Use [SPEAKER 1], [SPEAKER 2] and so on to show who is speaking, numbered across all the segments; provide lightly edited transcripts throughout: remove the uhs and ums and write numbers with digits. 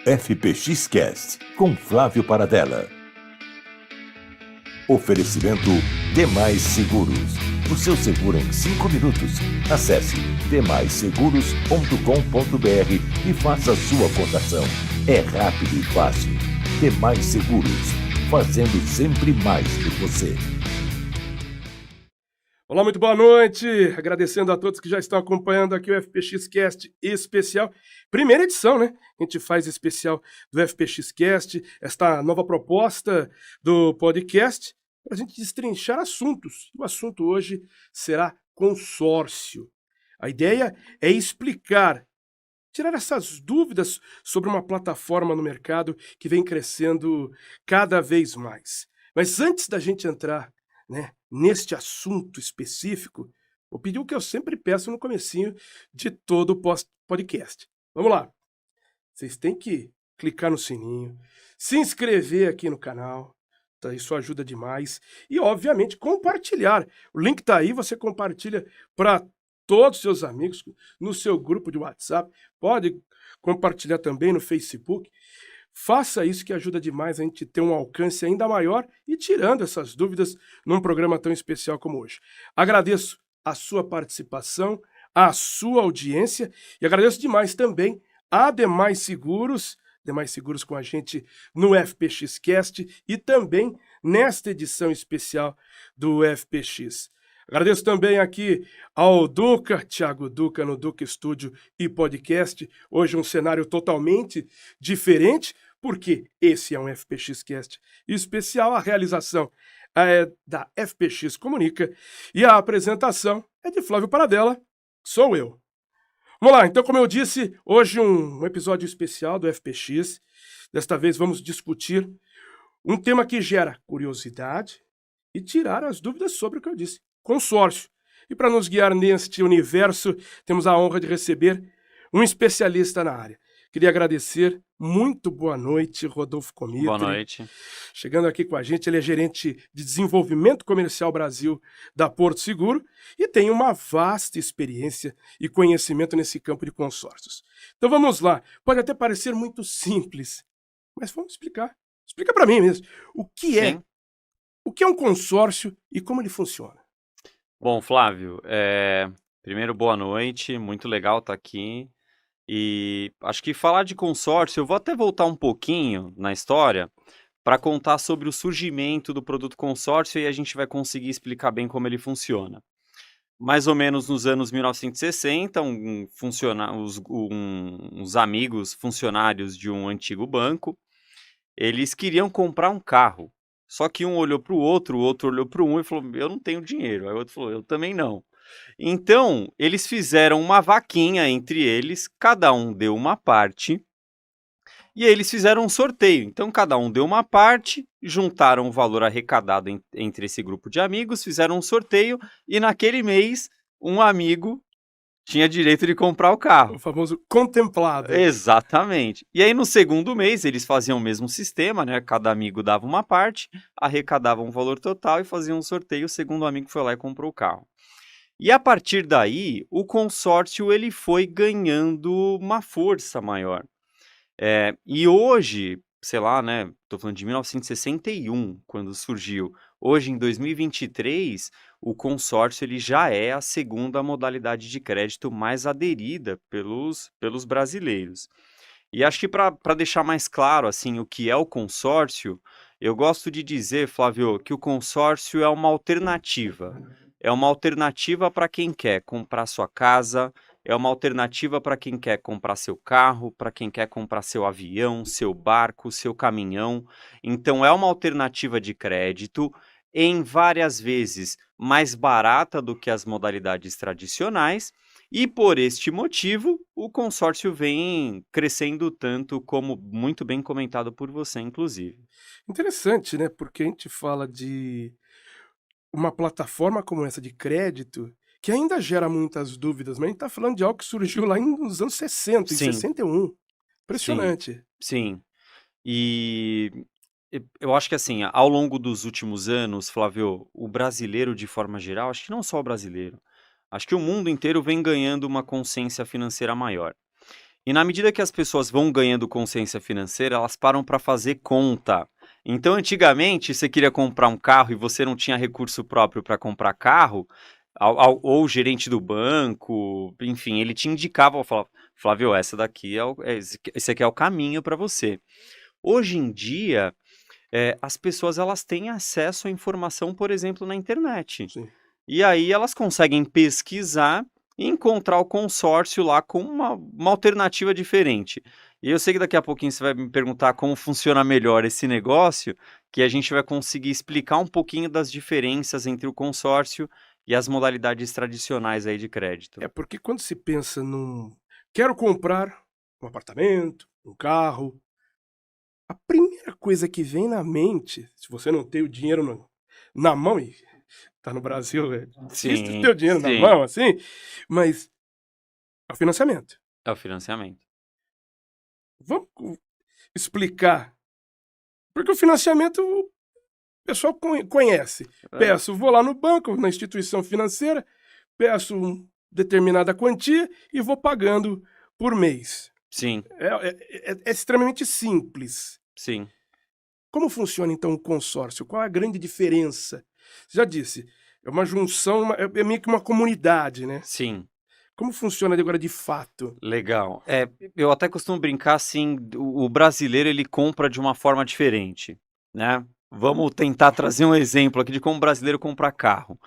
[SPEAKER 1] FPX Cast, com Flávio Paradella. Oferecimento Demais Seguros. O seu seguro em 5 minutos. Acesse demaisseguros.com.br e faça a sua cotação. É rápido e fácil. Demais Seguros, fazendo sempre mais por você.
[SPEAKER 2] Olá, muito boa noite. Agradecendo a todos que já estão acompanhando aqui o FPX Cast especial. Primeira edição, né? A gente faz especial do FPX Cast, esta nova proposta do podcast, para a gente destrinchar assuntos. O assunto hoje será consórcio. A ideia é explicar, tirar essas dúvidas sobre uma plataforma no mercado que vem crescendo cada vez mais. Mas antes da gente entrar, neste assunto específico, vou pedir o que eu sempre peço no comecinho de todo o podcast. Vamos lá. Vocês têm que clicar no sininho, se inscrever aqui no canal, tá? Isso ajuda demais. E, obviamente, compartilhar. O link está aí, você compartilha para todos os seus amigos, no seu grupo de WhatsApp. Pode compartilhar também no Facebook. Faça isso que ajuda demais a gente ter um alcance ainda maior e tirando essas dúvidas num programa tão especial como hoje. Agradeço a sua participação, a sua audiência e agradeço demais também a Demais Seguros com a gente no FPX Cast e também nesta edição especial do FPX. Agradeço também aqui ao Duca, Thiago Duca, no Duca Estúdio e Podcast. Hoje um cenário totalmente diferente, porque esse é um FPX Cast especial. A realização é da FPX Comunica e a apresentação é de Flávio Paradella, sou eu. Vamos lá, então, como eu disse, hoje um episódio especial do FPX. Desta vez vamos discutir um tema que gera curiosidade e tirar as dúvidas sobre o que eu disse. Consórcio. E para nos guiar neste universo, temos a honra de receber um especialista na área. Queria agradecer, muito boa noite, Rodolfo Comitri.
[SPEAKER 3] Boa noite.
[SPEAKER 2] Chegando aqui com a gente, ele é gerente de desenvolvimento comercial Brasil da Porto Seguro e tem uma vasta experiência e conhecimento nesse campo de consórcios. Então vamos lá, pode até parecer muito simples, mas vamos explicar. Explica para mim mesmo, o que é um consórcio e como ele funciona?
[SPEAKER 3] Bom, Flávio, primeiro boa noite, muito legal estar aqui. E acho que falar de consórcio, eu vou até voltar um pouquinho na história para contar sobre o surgimento do produto consórcio e a gente vai conseguir explicar bem como ele funciona. Mais ou menos nos anos 1960, uns amigos funcionários de um antigo banco, eles queriam comprar um carro. Só que um olhou para o outro olhou para um e falou, eu não tenho dinheiro. Aí o outro falou, eu também não. Então, eles fizeram uma vaquinha entre eles, cada um deu uma parte, e aí eles fizeram um sorteio. Então, cada um deu uma parte, juntaram o valor arrecadado entre esse grupo de amigos, fizeram um sorteio, e naquele mês, um amigo tinha direito de comprar o carro.
[SPEAKER 2] O famoso contemplado.
[SPEAKER 3] Exatamente. E aí, no segundo mês, eles faziam o mesmo sistema, né? Cada amigo dava uma parte, arrecadavam um valor total e faziam um sorteio. O segundo amigo foi lá e comprou o carro. E a partir daí, o consórcio ele foi ganhando uma força maior. E hoje, sei lá, né? Estou falando de 1961, quando surgiu. Hoje, em 2023, o consórcio ele já é a segunda modalidade de crédito mais aderida pelos brasileiros. E acho que para deixar mais claro assim, o que é o consórcio, eu gosto de dizer, Flávio, que o consórcio é uma alternativa. É uma alternativa para quem quer comprar sua casa, é uma alternativa para quem quer comprar seu carro, para quem quer comprar seu avião, seu barco, seu caminhão. Então, é uma alternativa de crédito, em várias vezes mais barata do que as modalidades tradicionais, e por este motivo, o consórcio vem crescendo tanto, como muito bem comentado por você, inclusive.
[SPEAKER 2] Interessante, né? Porque a gente fala de uma plataforma como essa de crédito, que ainda gera muitas dúvidas, mas a gente está falando de algo que surgiu lá nos anos 60, em
[SPEAKER 3] Sim.
[SPEAKER 2] 61. Impressionante.
[SPEAKER 3] Sim. E eu acho que assim, ao longo dos últimos anos, Flávio, o brasileiro de forma geral, acho que não só o brasileiro, acho que o mundo inteiro vem ganhando uma consciência financeira maior. E na medida que as pessoas vão ganhando consciência financeira, elas param para fazer conta. Então, antigamente, você queria comprar um carro e você não tinha recurso próprio para comprar carro, ou o gerente do banco, enfim, ele te indicava, falava, Flávio, essa daqui esse aqui é o caminho para você. Hoje em dia, as pessoas elas têm acesso à informação, por exemplo, na internet.
[SPEAKER 2] Sim.
[SPEAKER 3] E aí elas conseguem pesquisar e encontrar o consórcio lá com uma alternativa diferente. E eu sei que daqui a pouquinho você vai me perguntar como funciona melhor esse negócio, que a gente vai conseguir explicar um pouquinho das diferenças entre o consórcio e as modalidades tradicionais aí de crédito.
[SPEAKER 2] É porque quando se pensa quero comprar um apartamento, um carro, a primeira coisa que vem na mente, se você não tem o dinheiro na mão, e tá no Brasil, é difícil de
[SPEAKER 3] Sim,
[SPEAKER 2] ter o dinheiro na
[SPEAKER 3] sim.
[SPEAKER 2] mão, assim, mas é o financiamento.
[SPEAKER 3] É o financiamento.
[SPEAKER 2] Vamos explicar. Porque o financiamento o pessoal conhece. Vou lá no banco, na instituição financeira, peço uma determinada quantia e vou pagando por mês.
[SPEAKER 3] Sim,
[SPEAKER 2] É extremamente simples.
[SPEAKER 3] sim.
[SPEAKER 2] Como funciona, então, o consórcio? Qual é a grande diferença? Você já disse, é uma junção, é meio que uma comunidade, né?
[SPEAKER 3] Sim.
[SPEAKER 2] Como funciona agora de fato?
[SPEAKER 3] Legal. Eu até costumo brincar assim, o brasileiro ele compra de uma forma diferente, né? Vamos tentar trazer um exemplo aqui de como o brasileiro compra carro.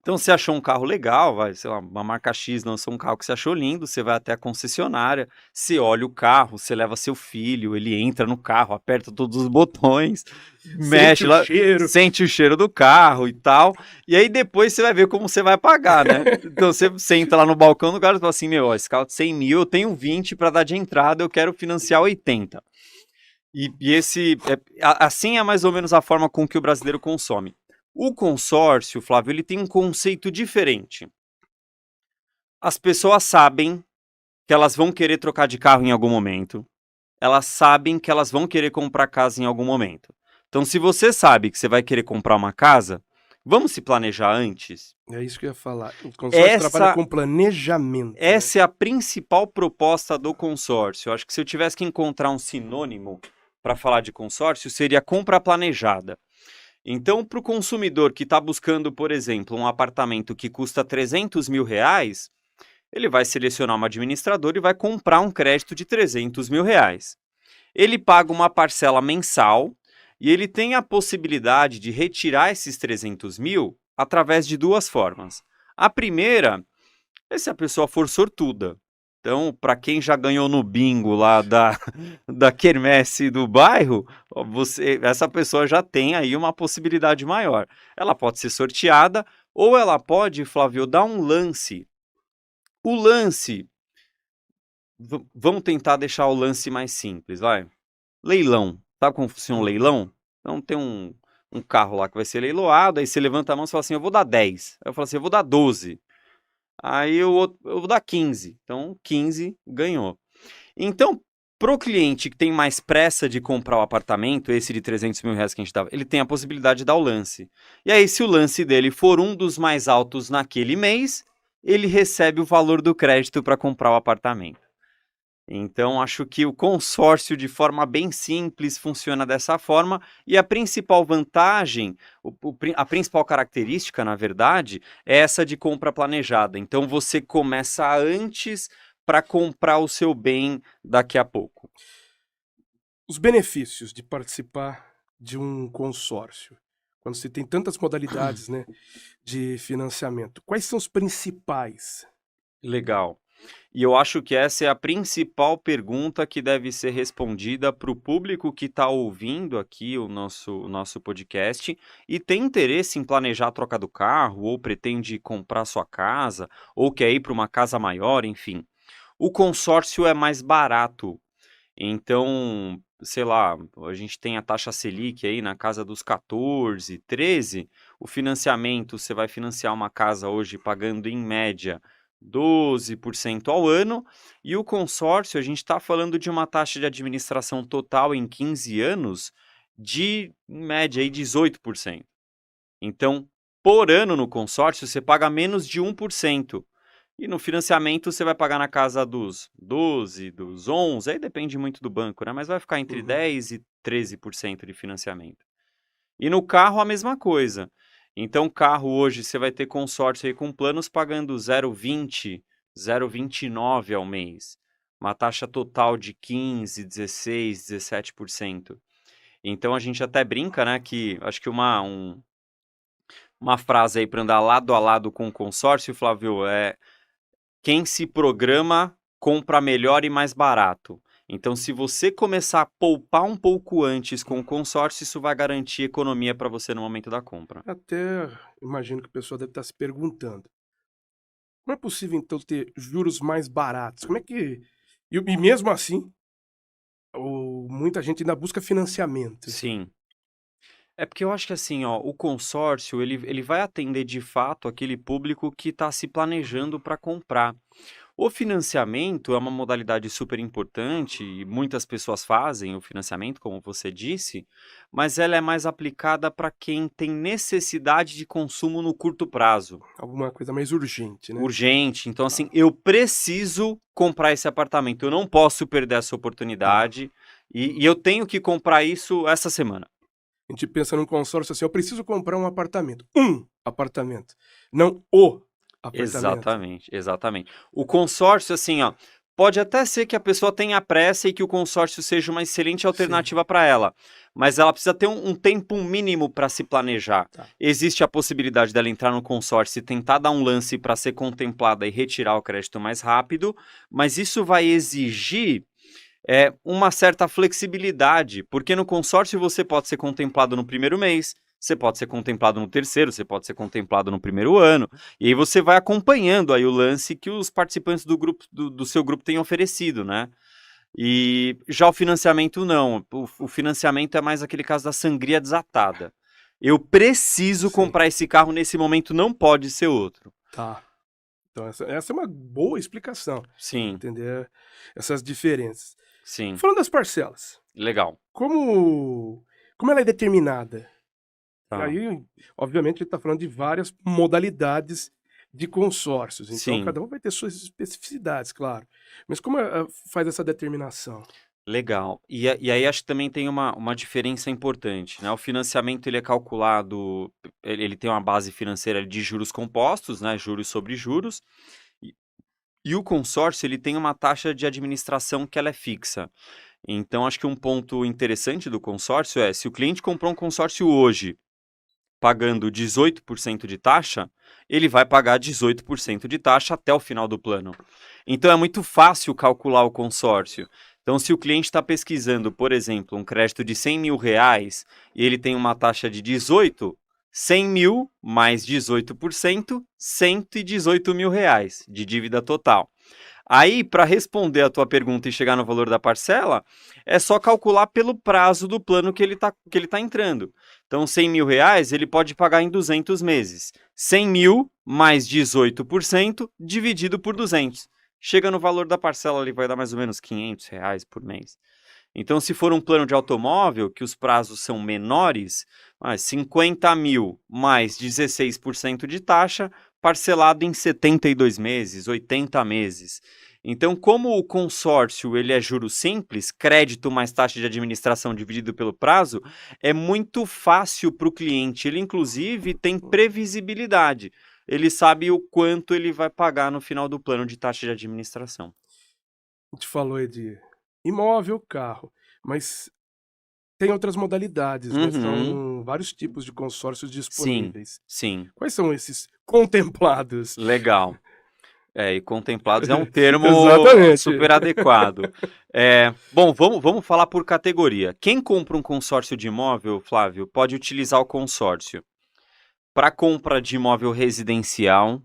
[SPEAKER 3] Então, você achou um carro legal, sei lá, uma marca X lançou um carro que você achou lindo, você vai até a concessionária, você olha o carro, você leva seu filho, ele entra no carro, aperta todos os botões, mexe lá, sente o cheiro do carro e tal, e aí depois você vai ver como você vai pagar, né? Então, você senta lá no balcão do cara e fala assim, meu, esse carro de 100 mil, eu tenho 20 para dar de entrada, eu quero financiar 80. Assim é mais ou menos a forma com que o brasileiro consome. O consórcio, Flávio, ele tem um conceito diferente. As pessoas sabem que elas vão querer trocar de carro em algum momento. Elas sabem que elas vão querer comprar casa em algum momento. Então, se você sabe que você vai querer comprar uma casa, vamos se planejar antes?
[SPEAKER 2] É isso que eu ia falar. O consórcio trabalha com planejamento.
[SPEAKER 3] Essa é a principal proposta do consórcio. Eu acho que se eu tivesse que encontrar um sinônimo para falar de consórcio, seria compra planejada. Então, para o consumidor que está buscando, por exemplo, um apartamento que custa 300 mil reais, ele vai selecionar uma administradora e vai comprar um crédito de 300 mil reais. Ele paga uma parcela mensal e ele tem a possibilidade de retirar esses 300 mil através de duas formas. A primeira é se a pessoa for sortuda. Então, para quem já ganhou no bingo lá da quermesse do bairro, essa pessoa já tem aí uma possibilidade maior. Ela pode ser sorteada ou ela pode, Flávio, dar um lance. O lance, vamos tentar deixar o lance mais simples, vai. Leilão. Sabe como funciona um leilão? Então tem um carro lá que vai ser leiloado, aí você levanta a mão e fala assim, eu vou dar 10. Aí eu falo assim, eu vou dar 12. Aí eu vou dar 15. Então, 15 ganhou. Então, pro cliente que tem mais pressa de comprar o apartamento, esse de 300 mil reais que a gente dava, ele tem a possibilidade de dar o lance. E aí, se o lance dele for um dos mais altos naquele mês, ele recebe o valor do crédito para comprar o apartamento. Então, acho que o consórcio, de forma bem simples, funciona dessa forma. E a principal vantagem, a principal característica, na verdade, é essa de compra planejada. Então, você começa antes para comprar o seu bem daqui a pouco.
[SPEAKER 2] Os benefícios de participar de um consórcio, quando você tem tantas modalidades, né, de financiamento, quais são os principais?
[SPEAKER 3] Legal. E eu acho que essa é a principal pergunta que deve ser respondida para o público que está ouvindo aqui o nosso podcast e tem interesse em planejar a troca do carro, ou pretende comprar sua casa, ou quer ir para uma casa maior, enfim. O consórcio é mais barato. Então, sei lá, a gente tem a taxa Selic aí na casa dos 14, 13. O financiamento, você vai financiar uma casa hoje pagando em média 12% ao ano, e o consórcio, a gente está falando de uma taxa de administração total em 15 anos de, em média, aí 18%. Então, por ano no consórcio, você paga menos de 1%. E no financiamento você vai pagar na casa dos 12, dos 11, aí depende muito do banco, né? Mas vai ficar entre 10% e 13% de financiamento. E no carro a mesma coisa. Então carro hoje você vai ter consórcio aí com planos pagando 0,20, 0,29 ao mês. Uma taxa total de 15, 16, 17%. Então a gente até brinca, né, que acho que uma frase aí para andar lado a lado com o consórcio, Flávio, é quem se programa compra melhor e mais barato. Então, se você começar a poupar um pouco antes com o consórcio, isso vai garantir economia para você no momento da compra.
[SPEAKER 2] Até imagino que o pessoal deve estar se perguntando. Como é possível, então, ter juros mais baratos? Como é que... E mesmo assim, muita gente ainda busca financiamento.
[SPEAKER 3] Sim. É porque eu acho que assim, ó, o consórcio, ele vai atender de fato aquele público que está se planejando para comprar. O financiamento é uma modalidade super importante e muitas pessoas fazem o financiamento, como você disse, mas ela é mais aplicada para quem tem necessidade de consumo no curto prazo.
[SPEAKER 2] Alguma coisa mais urgente, né?
[SPEAKER 3] Urgente. Então, assim, eu preciso comprar esse apartamento, eu não posso perder essa oportunidade e eu tenho que comprar isso essa semana.
[SPEAKER 2] A gente pensa num consórcio assim, eu preciso comprar um apartamento. Um apartamento. Não o apartamento.
[SPEAKER 3] Exatamente, exatamente. O consórcio, assim, ó, pode até ser que a pessoa tenha pressa e que o consórcio seja uma excelente alternativa para ela, mas ela precisa ter um tempo mínimo para se planejar.
[SPEAKER 2] Tá.
[SPEAKER 3] Existe a possibilidade dela entrar no consórcio e tentar dar um lance para ser contemplada e retirar o crédito mais rápido, mas isso vai exigir uma certa flexibilidade, porque no consórcio você pode ser contemplado no primeiro mês, você pode ser contemplado no terceiro, você pode ser contemplado no primeiro ano, e aí você vai acompanhando aí o lance que os participantes do grupo, do seu grupo têm oferecido, né? E já o financiamento não, o financiamento é mais aquele caso da sangria desatada. Eu preciso comprar esse carro nesse momento, não pode ser outro.
[SPEAKER 2] Tá. Então essa é uma boa explicação.
[SPEAKER 3] Sim.
[SPEAKER 2] Entender essas diferenças.
[SPEAKER 3] Sim.
[SPEAKER 2] Falando das parcelas.
[SPEAKER 3] Legal.
[SPEAKER 2] Como ela é determinada?
[SPEAKER 3] Tá.
[SPEAKER 2] Aí, obviamente, a gente está falando de várias modalidades de consórcios. Então,
[SPEAKER 3] Sim.
[SPEAKER 2] cada um vai ter suas especificidades, claro. Mas como faz essa determinação?
[SPEAKER 3] Legal. E aí acho que também tem uma diferença importante, né? O financiamento ele é calculado, ele tem uma base financeira de juros compostos, né? Juros sobre juros. E o consórcio ele tem uma taxa de administração que ela é fixa. Então acho que um ponto interessante do consórcio é, se o cliente comprou um consórcio hoje, pagando 18% de taxa, ele vai pagar 18% de taxa até o final do plano. Então é muito fácil calcular o consórcio. Então, se o cliente está pesquisando, por exemplo, um crédito de R$100 mil e ele tem uma taxa de 18%, 100 mil mais 18%, R$118 mil de dívida total. Aí, para responder a tua pergunta e chegar no valor da parcela, é só calcular pelo prazo do plano que ele tá entrando. Então, R$100 mil, ele pode pagar em 200 meses. 100 mil mais 18% dividido por 200. Chega no valor da parcela, ele vai dar mais ou menos R$500 por mês. Então, se for um plano de automóvel, que os prazos são menores, 50 mil mais 16% de taxa, parcelado em 72 meses, 80 meses. Então, como o consórcio ele é juros simples, crédito mais taxa de administração dividido pelo prazo, é muito fácil para o cliente. Ele, inclusive, tem previsibilidade. Ele sabe o quanto ele vai pagar no final do plano de taxa de administração.
[SPEAKER 2] A gente falou aí de imóvel, carro, mas tem outras modalidades, né? São vários tipos de consórcios disponíveis.
[SPEAKER 3] Sim.
[SPEAKER 2] Quais são esses contemplados?
[SPEAKER 3] Legal. E contemplados é um termo super adequado. Bom, vamos falar por categoria. Quem compra um consórcio de imóvel, Flávio, pode utilizar o consórcio para compra de imóvel residencial,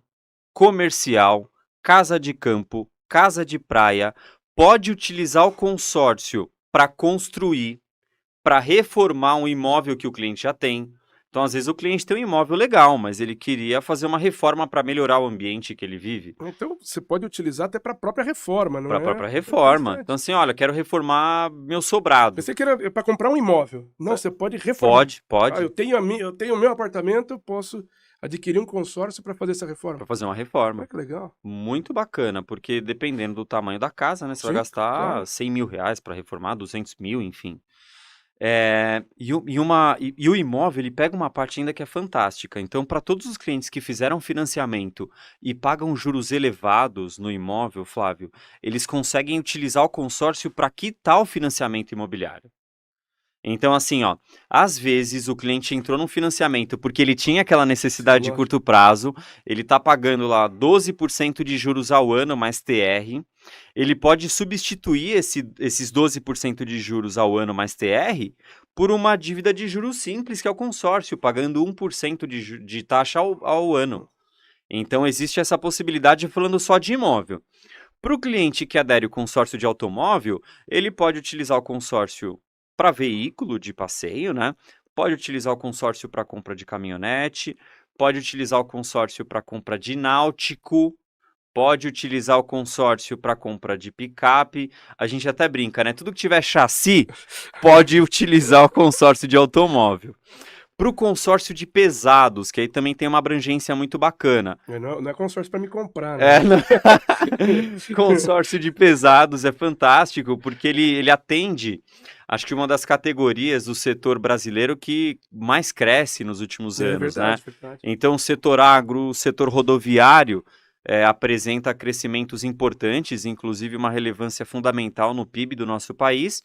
[SPEAKER 3] comercial, casa de campo, casa de praia, pode utilizar o consórcio para construir, para reformar um imóvel que o cliente já tem. Então, às vezes, o cliente tem um imóvel legal, mas ele queria fazer uma reforma para melhorar o ambiente que ele vive.
[SPEAKER 2] Então, você pode utilizar até para a própria reforma, não é?
[SPEAKER 3] Para a própria reforma. Então, assim, olha, quero reformar meu sobrado.
[SPEAKER 2] Pensei que era para comprar um imóvel. Não, você pode reformar.
[SPEAKER 3] Pode.
[SPEAKER 2] Eu tenho o meu apartamento, eu posso adquirir um consórcio para fazer essa reforma.
[SPEAKER 3] Para fazer uma reforma.
[SPEAKER 2] Olha que legal.
[SPEAKER 3] Muito bacana, porque dependendo do tamanho da casa, né, você vai
[SPEAKER 2] Sim,
[SPEAKER 3] gastar
[SPEAKER 2] claro.
[SPEAKER 3] R$100 mil para reformar, 200 mil, enfim. E o imóvel, ele pega uma parte ainda que é fantástica. Então, para todos os clientes que fizeram financiamento e pagam juros elevados no imóvel, Flávio, eles conseguem utilizar o consórcio para quitar o financiamento imobiliário. Então, assim, ó, às vezes o cliente entrou num financiamento porque ele tinha aquela necessidade de
[SPEAKER 2] Lógico.
[SPEAKER 3] curto prazo, ele está pagando lá 12% de juros ao ano mais TR, ele pode substituir esses 12% de juros ao ano mais TR por uma dívida de juros simples, que é o consórcio, pagando 1% de taxa ao ano. Então, existe essa possibilidade falando só de imóvel. Para o cliente que adere ao consórcio de automóvel, ele pode utilizar o consórcio para veículo de passeio, né? Pode utilizar o consórcio para compra de caminhonete, pode utilizar o consórcio para compra de náutico, pode utilizar o consórcio para compra de picape. A gente até brinca, né? Tudo que tiver chassi pode utilizar o consórcio de automóvel. Para o consórcio de pesados, que aí também tem uma abrangência muito bacana.
[SPEAKER 2] Não é consórcio para me comprar, né?
[SPEAKER 3] Consórcio de pesados é fantástico, porque ele atende, acho que uma das categorias do setor brasileiro que mais cresce nos últimos anos,
[SPEAKER 2] verdade,
[SPEAKER 3] né?
[SPEAKER 2] verdade.
[SPEAKER 3] Então, o setor agro, o setor rodoviário, apresenta crescimentos importantes, inclusive uma relevância fundamental no PIB do nosso país.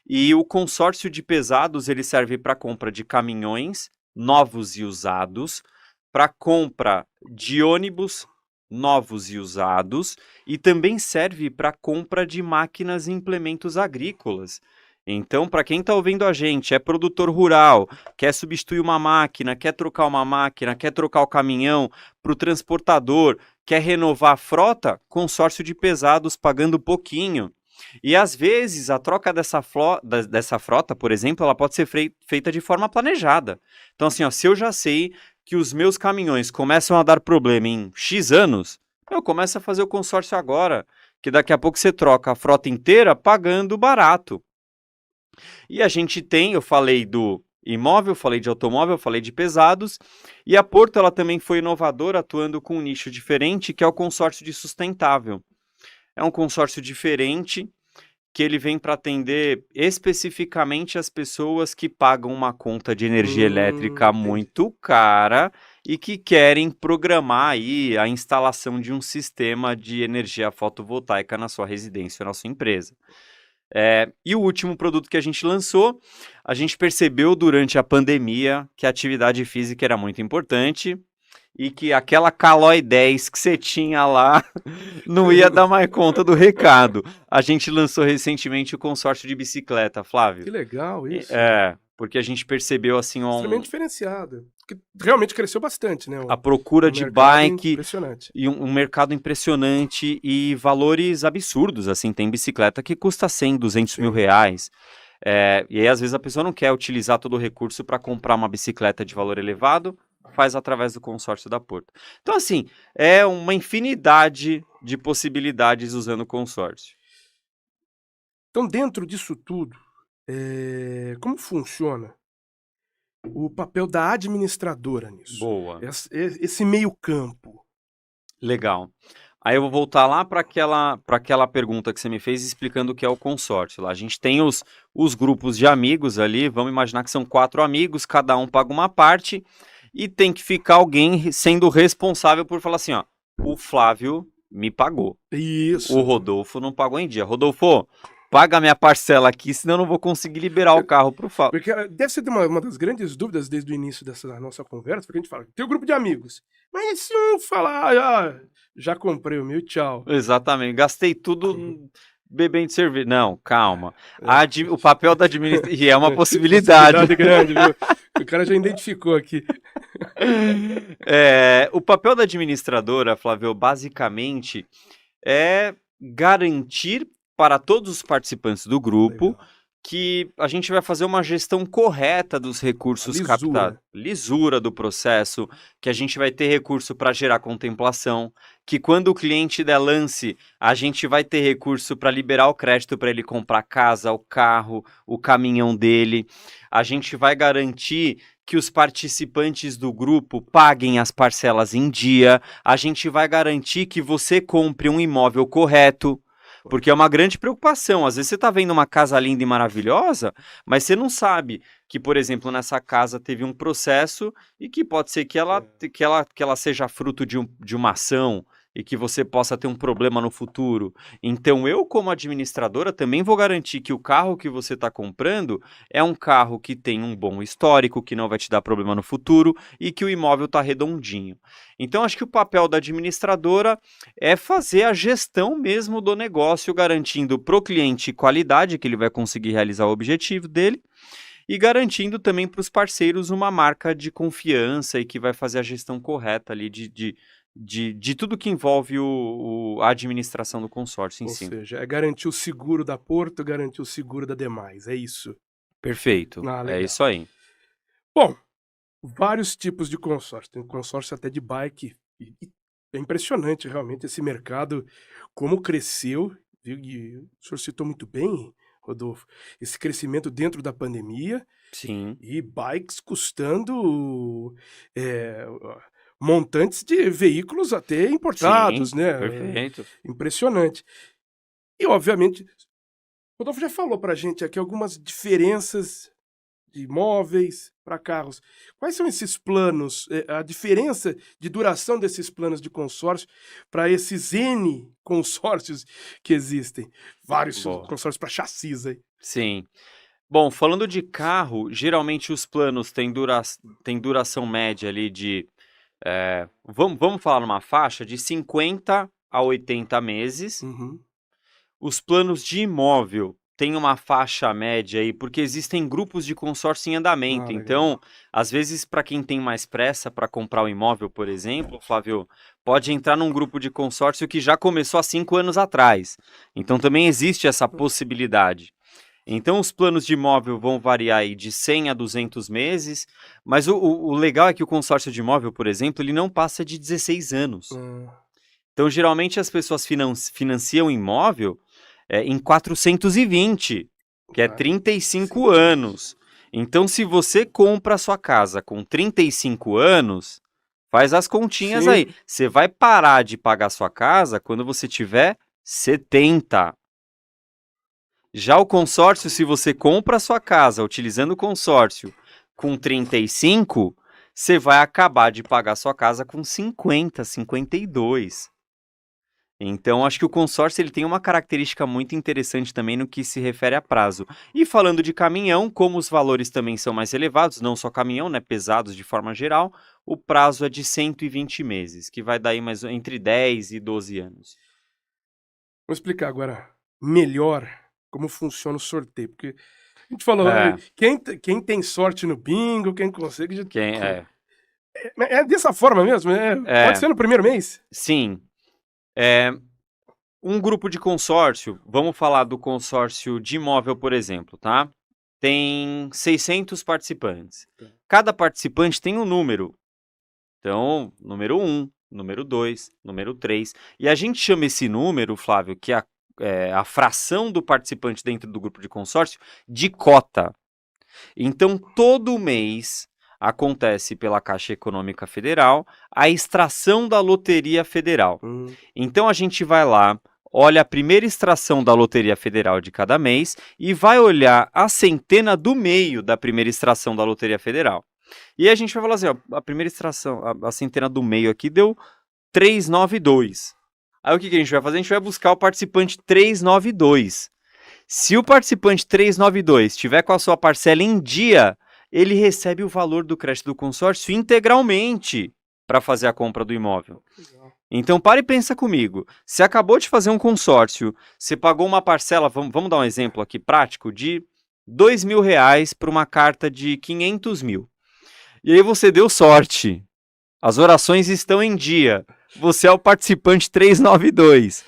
[SPEAKER 3] E o consórcio de pesados, ele serve para compra de caminhões novos e usados, para compra de ônibus novos e usados, e também serve para compra de máquinas e implementos agrícolas. Então, para quem está ouvindo a gente, é produtor rural, quer substituir uma máquina, quer trocar uma máquina, quer trocar o caminhão, para o transportador, quer renovar a frota, consórcio de pesados pagando pouquinho. E às vezes a troca dessa frota, por exemplo, ela pode ser feita de forma planejada. Então, assim, ó, se eu já sei que os meus caminhões começam a dar problema em X anos, eu começo a fazer o consórcio agora, que daqui a pouco você troca a frota inteira pagando barato. E a gente tem, eu falei do imóvel, falei de automóvel, falei de pesados, e a Porto ela também foi inovadora, atuando com um nicho diferente, que é o consórcio de sustentável. É um consórcio diferente, que ele vem para atender especificamente as pessoas que pagam uma conta de energia elétrica muito cara e que querem programar aí a instalação de um sistema de energia fotovoltaica na sua residência ou na sua empresa. E o último produto que a gente lançou, a gente percebeu durante a pandemia que a atividade física era muito importante e que aquela Calói 10 que você tinha lá não ia dar mais conta do recado. A gente lançou recentemente o consórcio de bicicleta, Flávio.
[SPEAKER 2] Que legal isso.
[SPEAKER 3] Porque a gente percebeu assim
[SPEAKER 2] extremamente diferenciado. Que realmente cresceu bastante, né?
[SPEAKER 3] A procura de bike e um mercado impressionante e valores absurdos, assim, tem bicicleta que custa 100, 200 mil reais. E aí às vezes a pessoa não quer utilizar todo o recurso para comprar uma bicicleta de valor elevado, faz através do consórcio da Porto. Então, assim, é uma infinidade de possibilidades usando o consórcio.
[SPEAKER 2] Então, dentro disso tudo, como funciona o papel da administradora nisso?
[SPEAKER 3] Boa.
[SPEAKER 2] Esse meio campo.
[SPEAKER 3] Legal. Aí eu vou voltar lá para aquela pergunta que você me fez explicando o que é o consórcio. Lá a gente tem os grupos de amigos ali, vamos imaginar que são 4 amigos, cada um paga uma parte, e tem que ficar alguém sendo responsável por falar assim, ó, o Flávio me pagou.
[SPEAKER 2] Isso.
[SPEAKER 3] O Rodolfo não pagou em dia. Rodolfo, paga minha parcela aqui, senão eu não vou conseguir liberar o carro pro Flávio.
[SPEAKER 2] Porque deve ser uma das grandes dúvidas desde o início dessa nossa conversa, porque a gente fala, tem um grupo de amigos, mas se um falar, já comprei o meu, tchau.
[SPEAKER 3] Exatamente, gastei tudo bebendo cerveja. Não, calma. O papel da administração, e é uma possibilidade.
[SPEAKER 2] Grande, viu? O cara já identificou aqui.
[SPEAKER 3] O papel da administradora, Flávio, basicamente é garantir para todos os participantes do grupo que a gente vai fazer uma gestão correta dos recursos captados. Lisura do processo, que a gente vai ter recurso para gerar contemplação, que quando o cliente der lance, a gente vai ter recurso para liberar o crédito para ele comprar a casa, o carro, o caminhão dele. A gente vai garantir que os participantes do grupo paguem as parcelas em dia. A gente vai garantir que você compre um imóvel correto. Porque é uma grande preocupação. Às vezes você está vendo uma casa linda e maravilhosa, mas você não sabe que, por exemplo, nessa casa teve um processo e que pode ser que ela seja fruto de uma ação e que você possa ter um problema no futuro. Então, eu, como administradora, também vou garantir que o carro que você está comprando é um carro que tem um bom histórico, que não vai te dar problema no futuro e que o imóvel está redondinho. Então, acho que o papel da administradora é fazer a gestão mesmo do negócio, garantindo para o cliente qualidade, que ele vai conseguir realizar o objetivo dele, e garantindo também para os parceiros uma marca de confiança e que vai fazer a gestão correta ali de tudo que envolve a administração do consórcio em si.
[SPEAKER 2] Ou seja, é garantir o seguro da Porto, garantir o seguro da Demais, é isso.
[SPEAKER 3] Perfeito, é isso aí.
[SPEAKER 2] Bom, vários tipos de consórcio, tem consórcio até de bike, e é impressionante realmente esse mercado, como cresceu, e o senhor citou muito bem, Rodolfo, esse crescimento dentro da pandemia.
[SPEAKER 3] Sim.
[SPEAKER 2] E bikes custando montantes de veículos até importados,
[SPEAKER 3] Sim,
[SPEAKER 2] né?
[SPEAKER 3] Perfeito.
[SPEAKER 2] Impressionante. E, obviamente, o Rodolfo já falou pra gente aqui algumas diferenças de imóveis para carros. Quais são esses planos, a diferença de duração desses planos de consórcio para esses N consórcios que existem? Vários consórcios para chassis aí.
[SPEAKER 3] Sim. Bom, falando de carro, geralmente os planos têm duração média ali de... vamos falar numa faixa de 50 a 80 meses.
[SPEAKER 2] Uhum.
[SPEAKER 3] Os planos de imóvel têm uma faixa média aí, porque existem grupos de consórcio em andamento. Então, às vezes, para quem tem mais pressa para comprar um imóvel, por exemplo, Flávio, pode entrar num grupo de consórcio que já começou há 5 anos atrás. Então, também existe essa possibilidade. Então, os planos de imóvel vão variar aí de 100 a 200 meses, mas o legal é que o consórcio de imóvel, por exemplo, ele não passa de 16 anos. Então, geralmente, as pessoas financiam imóvel em 420, que é 35 anos. Então, se você compra a sua casa com 35 anos, faz as continhas aí. Você vai parar de pagar a sua casa quando você tiver 70. Já o consórcio, se você compra a sua casa utilizando o consórcio com 35, você vai acabar de pagar a sua casa com 50, 52. Então, acho que o consórcio ele tem uma característica muito interessante também no que se refere a prazo. E falando de caminhão, como os valores também são mais elevados, não só caminhão, né, pesados de forma geral, o prazo é de 120 meses, que vai dar aí mais entre 10 e 12 anos.
[SPEAKER 2] Vou explicar agora melhor como funciona o sorteio, porque a gente falou, quem tem sorte no bingo, quem consegue... É dessa forma mesmo? Pode ser no primeiro mês?
[SPEAKER 3] Sim. Um grupo de consórcio, vamos falar do consórcio de imóvel, por exemplo, tá? Tem 600 participantes. Cada participante tem um número. Então, número 1, número 2, número 3. E a gente chama esse número, Flávio, que é a fração do participante dentro do grupo de consórcio, de cota. Então, todo mês acontece pela Caixa Econômica Federal a extração da Loteria Federal. Então, a gente vai lá, olha a primeira extração da Loteria Federal de cada mês e vai olhar a centena do meio da primeira extração da Loteria Federal. E a gente vai falar assim, ó, a primeira extração, a centena do meio aqui deu 392. Aí o que a gente vai fazer? A gente vai buscar o participante 392. Se o participante 392 estiver com a sua parcela em dia, ele recebe o valor do crédito do consórcio integralmente para fazer a compra do imóvel. Então, para e pensa comigo. Você acabou de fazer um consórcio, você pagou uma parcela, vamos dar um exemplo aqui prático, de R$2.000 para uma carta de 500 mil. E aí você deu sorte. As orações estão em dia. Você é o participante 392.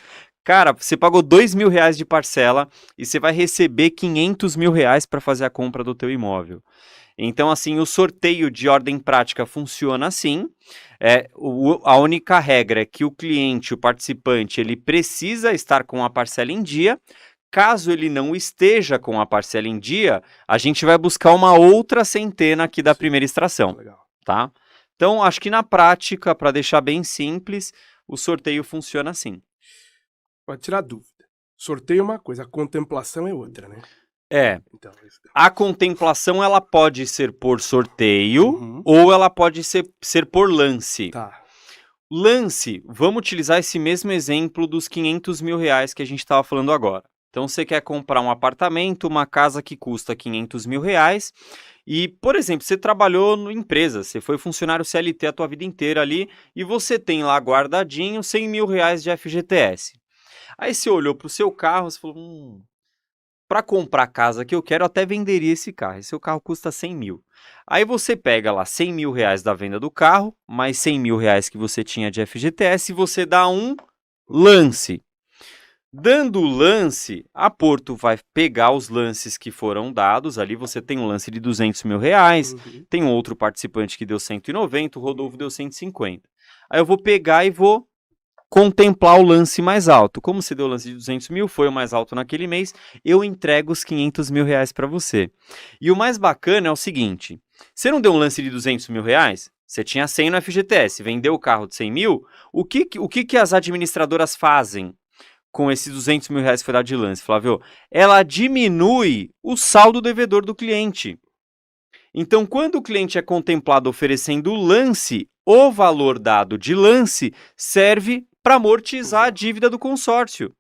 [SPEAKER 3] Cara, você pagou R$ 2.000 de parcela e você vai receber R$ 500 mil para fazer a compra do teu imóvel. Então, assim, o sorteio de ordem prática funciona assim. A única regra é que o cliente, o participante, ele precisa estar com a parcela em dia. Caso ele não esteja com a parcela em dia, a gente vai buscar uma outra centena aqui da primeira extração,
[SPEAKER 2] Legal.
[SPEAKER 3] tá? Então, acho que na prática, para deixar bem simples, o sorteio funciona assim.
[SPEAKER 2] Pode tirar dúvida. Sorteio é uma coisa, a contemplação é outra, né? Então,
[SPEAKER 3] A contemplação ela pode ser por sorteio
[SPEAKER 2] Uhum.
[SPEAKER 3] ou ela pode ser por lance.
[SPEAKER 2] Tá.
[SPEAKER 3] Lance, vamos utilizar esse mesmo exemplo dos R$ 500 mil que a gente estava falando agora. Então, você quer comprar um apartamento, uma casa que custa R$ 500 mil e, por exemplo, você trabalhou em empresa, você foi funcionário CLT a tua vida inteira ali e você tem lá guardadinho R$ 100 mil de FGTS. Aí você olhou para o seu carro e falou, para comprar a casa que eu quero, eu até venderia esse carro. Esse seu carro custa 100 mil. Aí você pega lá R$ 100 mil da venda do carro, mais R$ 100 mil que você tinha de FGTS e você dá um lance. Dando o lance, a Porto vai pegar os lances que foram dados. Ali você tem um lance de R$ 200 mil, tem um outro participante que deu 190, o Rodolfo deu 150. Aí eu vou pegar e vou contemplar o lance mais alto. Como você deu o lance de 200 mil, foi o mais alto naquele mês, eu entrego os R$ 500 mil para você. E o mais bacana é o seguinte, você não deu um lance de 200 mil, você tinha 100 no FGTS, vendeu o carro de 100 mil, o que as administradoras fazem com esses 200 mil que foi dado de lance, Flávio? Ela diminui o saldo devedor do cliente. Então, quando o cliente é contemplado oferecendo o lance, o valor dado de lance serve para amortizar a dívida do consórcio.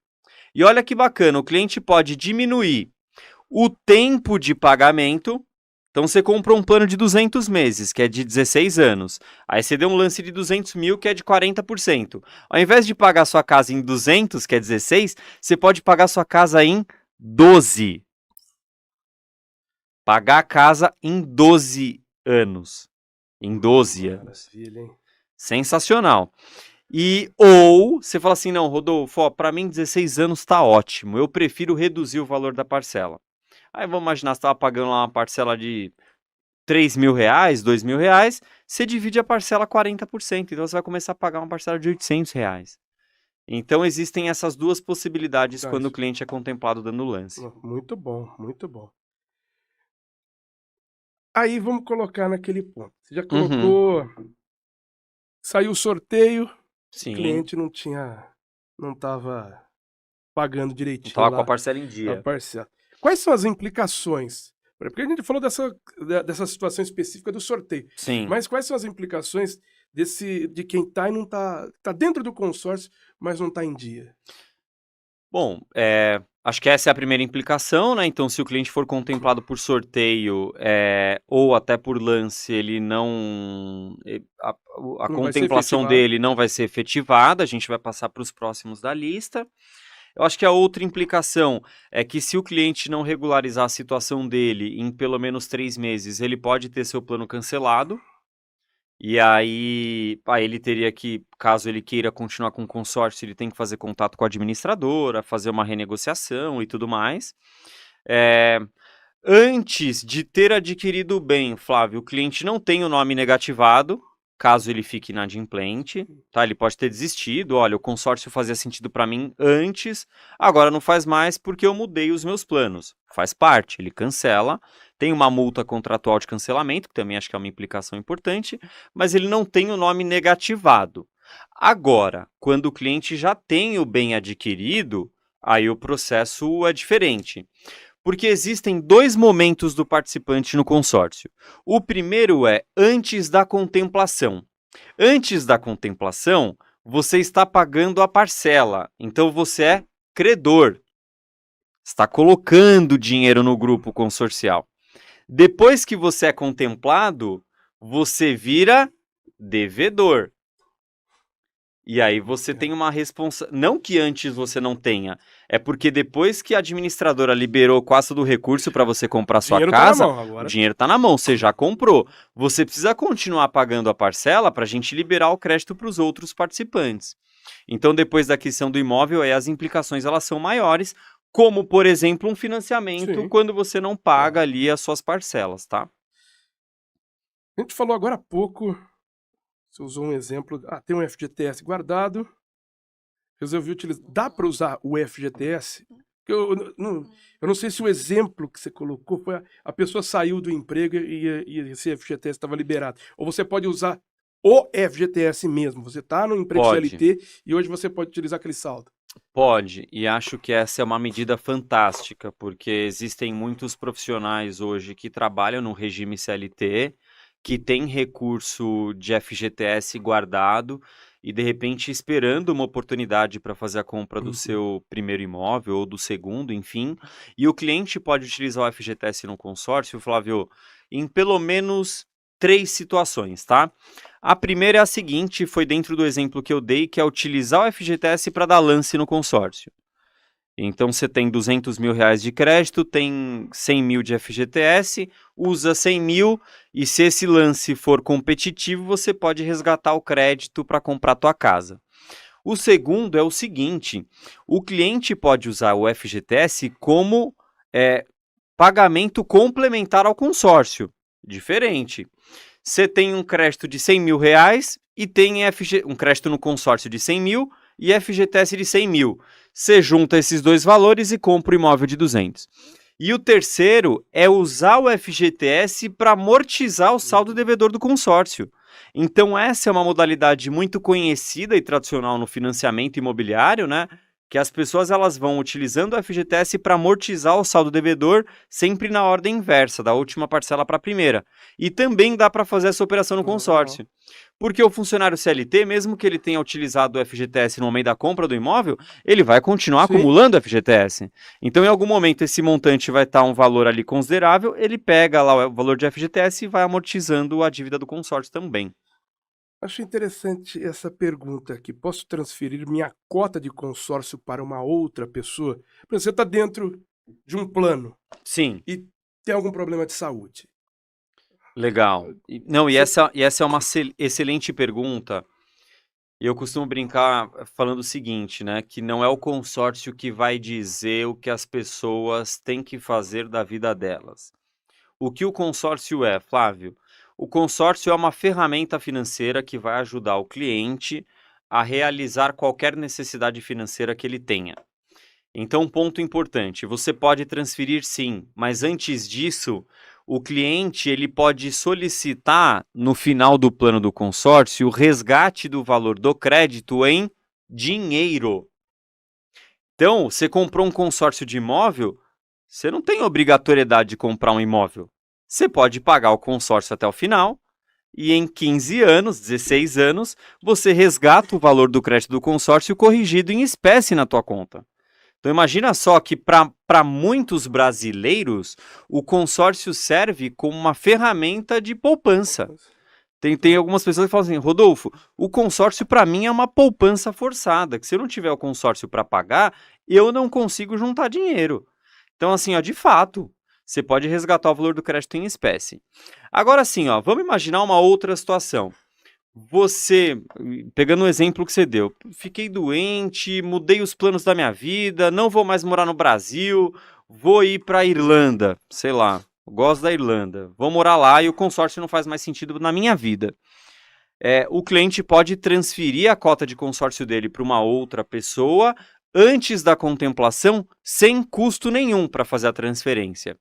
[SPEAKER 3] E olha que bacana, o cliente pode diminuir o tempo de pagamento. Então, você comprou um plano de 200 meses, que é de 16 anos. Aí você deu um lance de 200 mil, que é de 40%. Ao invés de pagar sua casa em 200, que é 16, você pode pagar sua casa em 12. Pagar a casa em 12 anos. Em 12 anos.
[SPEAKER 2] Maravilha, hein?
[SPEAKER 3] Sensacional. Ou você fala assim, não, Rodolfo, para mim 16 anos está ótimo, eu prefiro reduzir o valor da parcela. Aí vamos imaginar, você estava pagando lá uma parcela de R$ 3 mil, R$ 2 mil, você divide a parcela 40%, então você vai começar a pagar uma parcela de R$ 800. Então existem essas duas possibilidades quando o cliente é contemplado dando lance.
[SPEAKER 2] Muito bom, muito bom. Aí vamos colocar naquele ponto. Você já colocou, saiu o sorteio,
[SPEAKER 3] Sim.
[SPEAKER 2] O cliente não estava pagando direitinho.
[SPEAKER 3] Estava
[SPEAKER 2] lá
[SPEAKER 3] com a parcela em dia.
[SPEAKER 2] a parcela. Quais são as implicações? Porque a gente falou dessa situação específica do sorteio.
[SPEAKER 3] Sim.
[SPEAKER 2] Mas quais são as implicações de quem está e não está dentro do consórcio, mas não está em dia?
[SPEAKER 3] Bom, acho que essa é a primeira implicação, né? Então, se o cliente for contemplado por sorteio ou até por lance, ele não. A contemplação dele não vai ser efetivada, a gente vai passar para os próximos da lista. Eu acho que a outra implicação é que se o cliente não regularizar a situação dele em pelo menos 3 meses, ele pode ter seu plano cancelado. E aí ele teria que, caso ele queira continuar com o consórcio, ele tem que fazer contato com a administradora, fazer uma renegociação e tudo mais. Antes de ter adquirido o bem, Flávio, o cliente não tem o nome negativado, caso ele fique inadimplente, tá? Ele pode ter desistido, olha, o consórcio fazia sentido para mim antes, agora não faz mais porque eu mudei os meus planos. Faz parte, ele cancela, tem uma multa contratual de cancelamento, que também acho que é uma implicação importante, mas ele não tem o nome negativado. Agora, quando o cliente já tem o bem adquirido, aí o processo é diferente. Porque existem 2 momentos do participante no consórcio. O primeiro é antes da contemplação. Antes da contemplação, você está pagando a parcela, então você é credor. Está colocando dinheiro no grupo consorcial. Depois que você é contemplado, você vira devedor. E aí você tem uma responsabilidade. Não que antes você não tenha, é porque depois que a administradora liberou quase todo o recurso para você comprar sua casa, o dinheiro está na mão, você já comprou. Você precisa continuar pagando a parcela para a gente liberar o crédito para os outros participantes. Então, depois da aquisição do imóvel, aí as implicações elas são maiores, como, por exemplo, um financiamento
[SPEAKER 2] Sim.
[SPEAKER 3] quando você não paga ali as suas parcelas, tá?
[SPEAKER 2] A gente falou agora há pouco, você usou um exemplo, tem um FGTS guardado, resolvi utilizar. Dá para usar o FGTS? Eu não sei se o exemplo que você colocou foi a pessoa saiu do emprego e esse FGTS estava liberado. Ou você pode usar o FGTS mesmo. Você está no emprego
[SPEAKER 3] Pode.
[SPEAKER 2] CLT e hoje você pode utilizar aquele saldo.
[SPEAKER 3] Pode, e acho que essa é uma medida fantástica, porque existem muitos profissionais hoje que trabalham no regime CLT, que têm recurso de FGTS guardado e de repente esperando uma oportunidade para fazer a compra do seu primeiro imóvel ou do segundo, enfim. E o cliente pode utilizar o FGTS no consórcio, Flávio, em pelo menos 3 situações, tá? A primeira é a seguinte, foi dentro do exemplo que eu dei, que é utilizar o FGTS para dar lance no consórcio. Então, você tem 200 mil reais de crédito, tem 100 mil de FGTS, usa 100 mil e se esse lance for competitivo, você pode resgatar o crédito para comprar a tua casa. O segundo é o seguinte, o cliente pode usar o FGTS como pagamento complementar ao consórcio. Diferente. Você tem um crédito de 100 mil reais e tem um crédito no consórcio de 100 mil e FGTS de 100 mil. Você junta esses dois valores e compra o imóvel de 200. E o terceiro é usar o FGTS para amortizar o saldo devedor do consórcio. Então essa é uma modalidade muito conhecida e tradicional no financiamento imobiliário, né? Que as pessoas elas vão utilizando o FGTS para amortizar o saldo devedor sempre na ordem inversa, da última parcela para a primeira. E também dá para fazer essa operação no consórcio. Porque o funcionário CLT, mesmo que ele tenha utilizado o FGTS no momento da compra do imóvel, ele vai continuar acumulando o FGTS. Então, em algum momento, esse montante vai estar um valor ali considerável, ele pega lá o valor de FGTS e vai amortizando a dívida do consórcio também.
[SPEAKER 2] Acho interessante essa pergunta aqui. Posso transferir minha cota de consórcio para uma outra pessoa? Por exemplo, você está dentro de um plano.
[SPEAKER 3] Sim.
[SPEAKER 2] E tem algum problema de saúde.
[SPEAKER 3] Legal. E essa é uma excelente pergunta. Eu costumo brincar falando o seguinte, né? Que não é o consórcio que vai dizer o que as pessoas têm que fazer da vida delas. O que o consórcio é, Flávio? O consórcio é uma ferramenta financeira que vai ajudar o cliente a realizar qualquer necessidade financeira que ele tenha. Então, um ponto importante, você pode transferir sim, mas antes disso, o cliente ele pode solicitar no final do plano do consórcio o resgate do valor do crédito em dinheiro. Então, você comprou um consórcio de imóvel, você não tem obrigatoriedade de comprar um imóvel. Você pode pagar o consórcio até o final e em 15 anos, 16 anos, você resgata o valor do crédito do consórcio corrigido em espécie na tua conta. Então imagina só que para muitos brasileiros, o consórcio serve como uma ferramenta de poupança. Tem algumas pessoas que falam assim, Rodolfo, o consórcio para mim é uma poupança forçada, que se eu não tiver o consórcio para pagar, eu não consigo juntar dinheiro. Então assim, ó, de fato, você pode resgatar o valor do crédito em espécie. Agora sim, ó, vamos imaginar uma outra situação. Você, pegando o exemplo que você deu, fiquei doente, mudei os planos da minha vida, não vou mais morar no Brasil, vou ir para a Irlanda, sei lá, gosto da Irlanda, vou morar lá e o consórcio não faz mais sentido na minha vida. O cliente pode transferir a cota de consórcio dele para uma outra pessoa antes da contemplação, sem custo nenhum para fazer a transferência.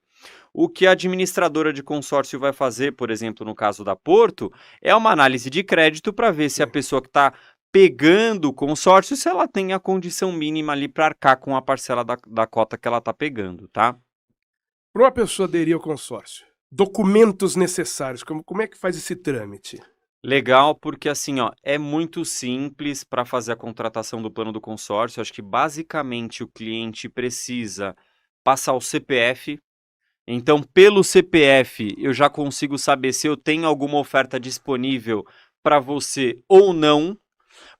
[SPEAKER 3] O que a administradora de consórcio vai fazer, por exemplo, no caso da Porto, é uma análise de crédito para ver se a pessoa que está pegando o consórcio, se ela tem a condição mínima ali para arcar com a parcela da cota que ela está pegando, tá?
[SPEAKER 2] Para uma pessoa aderir ao consórcio, documentos necessários, como é que faz esse trâmite?
[SPEAKER 3] Legal, porque assim, ó, é muito simples para fazer a contratação do plano do consórcio. Acho que basicamente o cliente precisa passar o CPF. Então, pelo CPF, eu já consigo saber se eu tenho alguma oferta disponível para você ou não,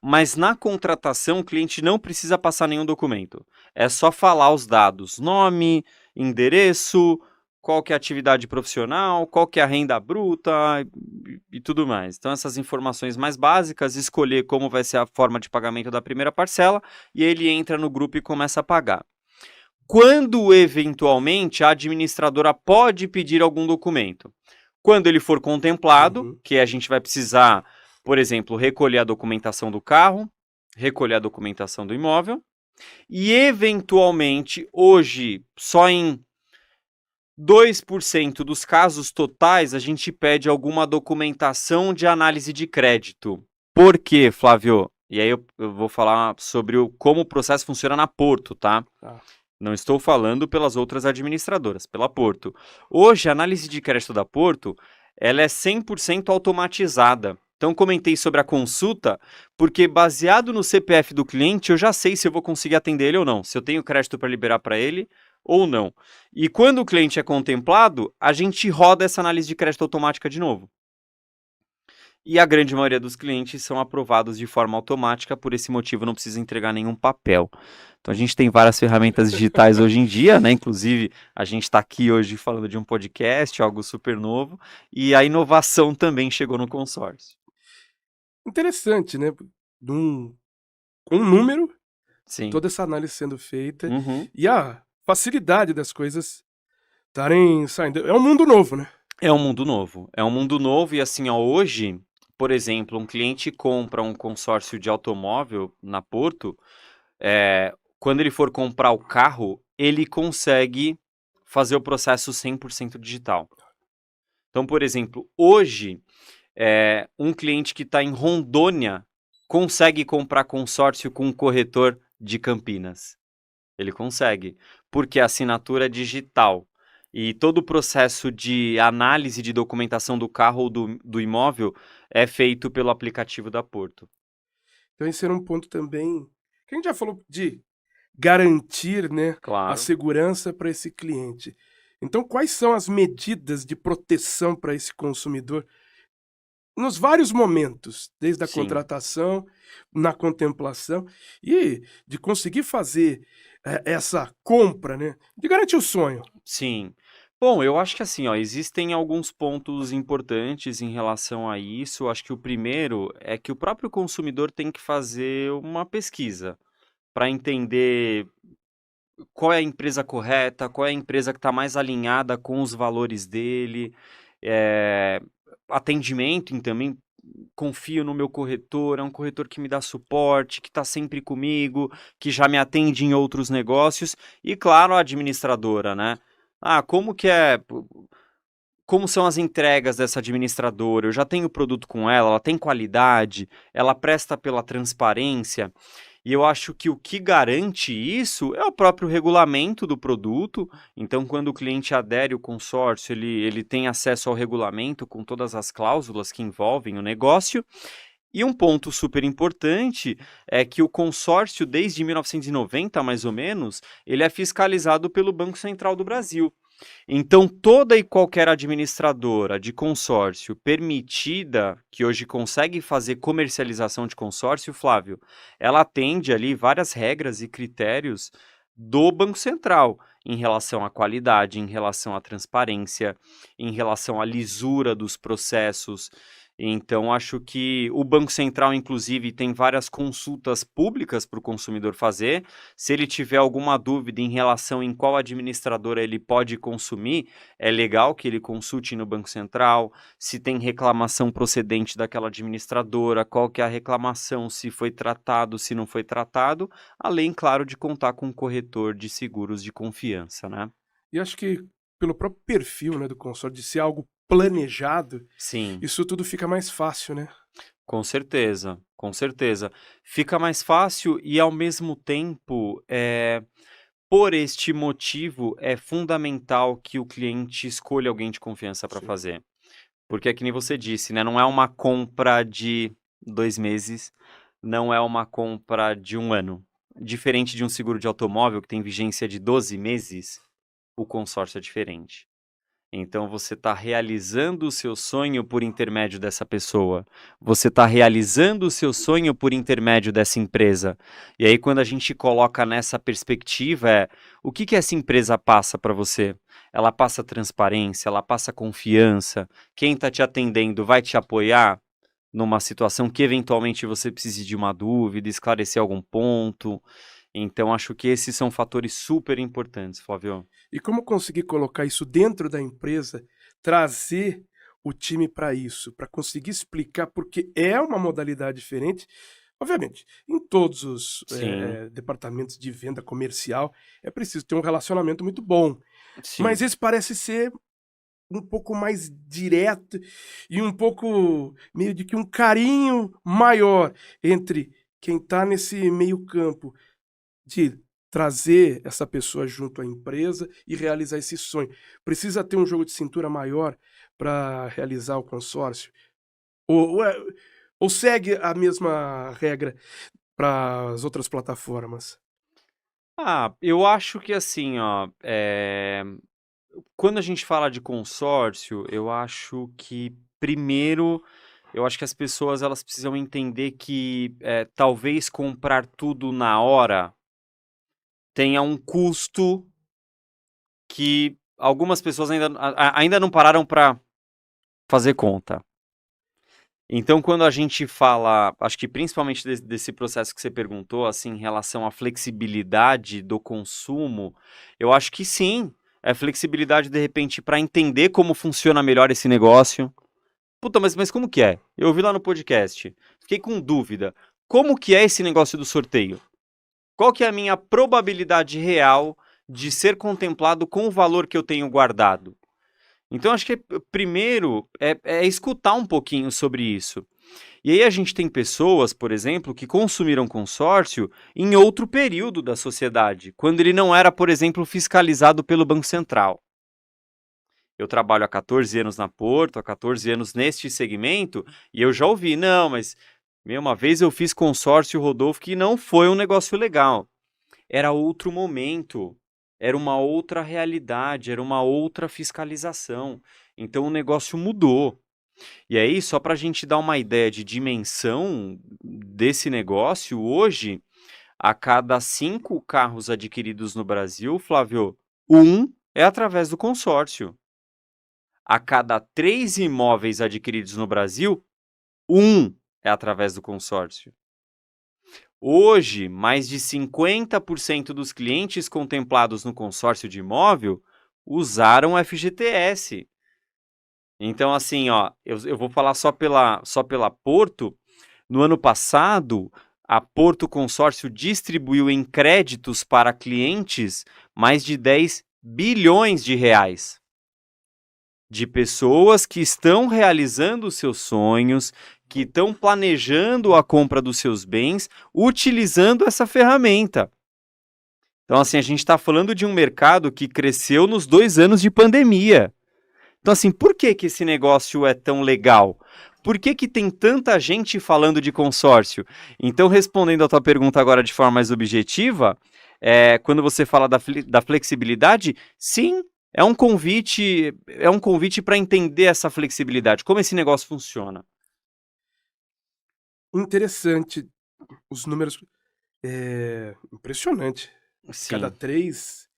[SPEAKER 3] mas na contratação o cliente não precisa passar nenhum documento. É só falar os dados, nome, endereço, qual que é a atividade profissional, qual que é a renda bruta e tudo mais. Então, essas informações mais básicas, escolher como vai ser a forma de pagamento da primeira parcela, e ele entra no grupo e começa a pagar. Quando, eventualmente, a administradora pode pedir algum documento? Quando ele for contemplado, que a gente vai precisar, por exemplo, recolher a documentação do carro, recolher a documentação do imóvel, e, eventualmente, hoje, só em 2% dos casos totais, a gente pede alguma documentação de análise de crédito. Por quê, Flávio? E aí eu vou falar sobre como o processo funciona na Porto, tá? Não estou falando pelas outras administradoras, pela Porto. Hoje, a análise de crédito da Porto, ela é 100% automatizada. Então, comentei sobre a consulta, porque baseado no CPF do cliente, eu já sei se eu vou conseguir atender ele ou não, se eu tenho crédito para liberar para ele ou não. E quando o cliente é contemplado, a gente roda essa análise de crédito automática de novo. E a grande maioria dos clientes são aprovados de forma automática, por esse motivo não precisa entregar nenhum papel. Então a gente tem várias ferramentas digitais hoje em dia, né? Inclusive a gente está aqui hoje falando de um podcast, algo super novo, e a inovação também chegou no consórcio.
[SPEAKER 2] Interessante, né? Com um número,
[SPEAKER 3] Sim.
[SPEAKER 2] toda essa análise sendo feita
[SPEAKER 3] Uhum.
[SPEAKER 2] e a facilidade das coisas estarem saindo. É um mundo novo, né?
[SPEAKER 3] É um mundo novo. É um mundo novo e assim, ó, hoje, por exemplo, um cliente compra um consórcio de automóvel na Porto, quando ele for comprar o carro, ele consegue fazer o processo 100% digital. Então, por exemplo, hoje, um cliente que está em Rondônia consegue comprar consórcio com um corretor de Campinas. Ele consegue, porque a assinatura é digital. E todo o processo de análise de documentação do carro ou do imóvel é feito pelo aplicativo da Porto.
[SPEAKER 2] Então esse era um ponto também que a gente já falou de garantir, né, a
[SPEAKER 3] Claro.
[SPEAKER 2] segurança para esse cliente. Então quais são as medidas de proteção para esse consumidor nos vários momentos, desde a
[SPEAKER 3] Sim.
[SPEAKER 2] contratação, na contemplação e de conseguir fazer essa compra, né, de garantir o sonho.
[SPEAKER 3] Sim. Bom, eu acho que assim, ó, existem alguns pontos importantes em relação a isso. Acho que o primeiro é que o próprio consumidor tem que fazer uma pesquisa para entender qual é a empresa correta, qual é a empresa que está mais alinhada com os valores dele, atendimento também. Confio no meu corretor, é um corretor que me dá suporte, que está sempre comigo, que já me atende em outros negócios, e claro, a administradora, né? Como são as entregas dessa administradora? Eu já tenho produto com ela tem qualidade, ela presta pela transparência, e eu acho que o que garante isso é o próprio regulamento do produto. Então, quando o cliente adere ao consórcio, ele tem acesso ao regulamento com todas as cláusulas que envolvem o negócio. E um ponto super importante é que o consórcio, desde 1990, mais ou menos, ele é fiscalizado pelo Banco Central do Brasil. Então, toda e qualquer administradora de consórcio permitida, que hoje consegue fazer comercialização de consórcio, Flávio, ela atende ali várias regras e critérios do Banco Central em relação à qualidade, em relação à transparência, em relação à lisura dos processos. Então, acho que o Banco Central, inclusive, tem várias consultas públicas para o consumidor fazer. Se ele tiver alguma dúvida em relação em qual administradora ele pode consumir, é legal que ele consulte no Banco Central. Se tem reclamação procedente daquela administradora, qual que é a reclamação, se foi tratado, se não foi tratado, além, claro, de contar com um corretor de seguros de confiança, né?
[SPEAKER 2] E acho que pelo próprio perfil, né, do consórcio, de ser algo planejado,
[SPEAKER 3] Sim.
[SPEAKER 2] isso tudo fica mais fácil, né?
[SPEAKER 3] Com certeza, com certeza. Fica mais fácil e, ao mesmo tempo, por este motivo, é fundamental que o cliente escolha alguém de confiança para
[SPEAKER 2] Sim.
[SPEAKER 3] fazer. Porque é que nem você disse, né? Não é uma compra de 2 meses, não é uma compra de 1 ano. Diferente de um seguro de automóvel que tem vigência de 12 meses, o consórcio é diferente. Então você está realizando o seu sonho por intermédio dessa pessoa. Você está realizando o seu sonho por intermédio dessa empresa. E aí quando a gente coloca nessa perspectiva, o que essa empresa passa para você? Ela passa transparência, ela passa confiança. Quem está te atendendo vai te apoiar numa situação que eventualmente você precise de uma dúvida, esclarecer algum ponto. Então acho que esses são fatores super importantes, Flávio.
[SPEAKER 2] E como conseguir colocar isso dentro da empresa, trazer o time para isso, para conseguir explicar, porque é uma modalidade diferente. Obviamente, em todos os
[SPEAKER 3] Sim,
[SPEAKER 2] departamentos de venda comercial, é preciso ter um relacionamento muito bom. Mas
[SPEAKER 3] sim.
[SPEAKER 2] esse parece ser um pouco mais direto e um pouco meio de que um carinho maior entre quem está nesse meio campo de trazer essa pessoa junto à empresa e realizar esse sonho. Precisa ter um jogo de cintura maior para realizar o consórcio? Ou segue a mesma regra para as outras plataformas?
[SPEAKER 3] Eu acho que assim, ó, quando a gente fala de consórcio, eu acho que primeiro, eu acho que as pessoas elas precisam entender que talvez comprar tudo na hora tenha um custo que algumas pessoas ainda não pararam para fazer conta. Então, quando a gente fala, acho que principalmente desse processo que você perguntou, assim, em relação à flexibilidade do consumo, eu acho que sim, é flexibilidade, de repente, para entender como funciona melhor esse negócio. Puta, mas como que é? Eu ouvi lá no podcast, fiquei com dúvida. Como que é esse negócio do sorteio? Qual que é a minha probabilidade real de ser contemplado com o valor que eu tenho guardado? Então, acho que primeiro é escutar um pouquinho sobre isso. E aí a gente tem pessoas, por exemplo, que consumiram consórcio em outro período da sociedade, quando ele não era, por exemplo, fiscalizado pelo Banco Central. Eu trabalho há 14 anos na Porto, há 14 anos neste segmento, e eu já ouvi, não, mas uma vez eu fiz consórcio, Rodolfo, que não foi um negócio legal. Era outro momento, era uma outra realidade, era uma outra fiscalização. Então o negócio mudou. E aí, só para a gente dar uma ideia de dimensão desse negócio, hoje, a cada 5 carros adquiridos no Brasil, Flávio, um é através do consórcio. A cada 3 imóveis adquiridos no Brasil, um é através do consórcio. Hoje, mais de 50% dos clientes contemplados no consórcio de imóvel usaram o FGTS. Então, assim, ó, eu vou falar só pela Porto. No ano passado, a Porto Consórcio distribuiu em créditos para clientes mais de 10 bilhões de reais. De pessoas que estão realizando os seus sonhos, que estão planejando a compra dos seus bens, utilizando essa ferramenta. Então, assim, a gente está falando de um mercado que cresceu nos 2 anos de pandemia. Então, assim, por que esse negócio é tão legal? Por que tem tanta gente falando de consórcio? Então, respondendo a tua pergunta agora de forma mais objetiva, quando você fala da flexibilidade, sim, é um convite para entender essa flexibilidade, como esse negócio funciona.
[SPEAKER 2] Interessante. Os números. Impressionante. Cada
[SPEAKER 3] Sim,
[SPEAKER 2] 3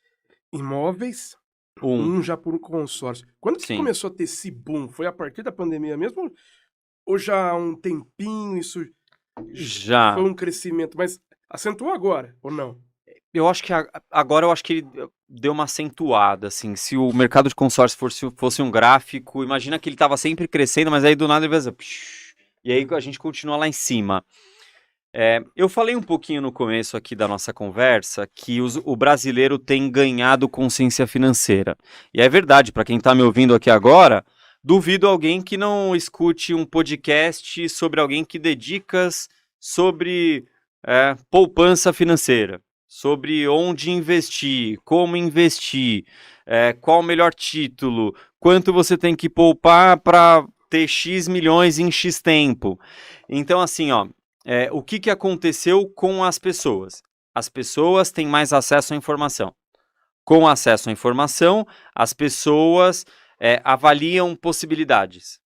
[SPEAKER 2] imóveis,
[SPEAKER 3] um,
[SPEAKER 2] um já por um consórcio. Quando que
[SPEAKER 3] sim.
[SPEAKER 2] começou a ter esse boom? Foi a partir da pandemia mesmo? Ou já há um tempinho isso foi
[SPEAKER 3] Já.
[SPEAKER 2] um crescimento? Mas acentuou agora, ou não?
[SPEAKER 3] Eu acho que agora eu acho que ele deu uma acentuada, assim. Se o mercado de consórcio fosse um gráfico, imagina que ele estava sempre crescendo, mas aí do nada ele vai fazer, psh, e aí a gente continua lá em cima. Eu falei um pouquinho no começo aqui da nossa conversa que o brasileiro tem ganhado consciência financeira. E é verdade, para quem está me ouvindo aqui agora, duvido alguém que não escute um podcast sobre alguém que dedicas sobre poupança financeira, sobre onde investir, como investir, qual o melhor título, quanto você tem que poupar para ter X milhões em X tempo. Então, assim, ó. O que aconteceu com as pessoas? As pessoas têm mais acesso à informação. Com acesso à informação, as pessoas avaliam possibilidades.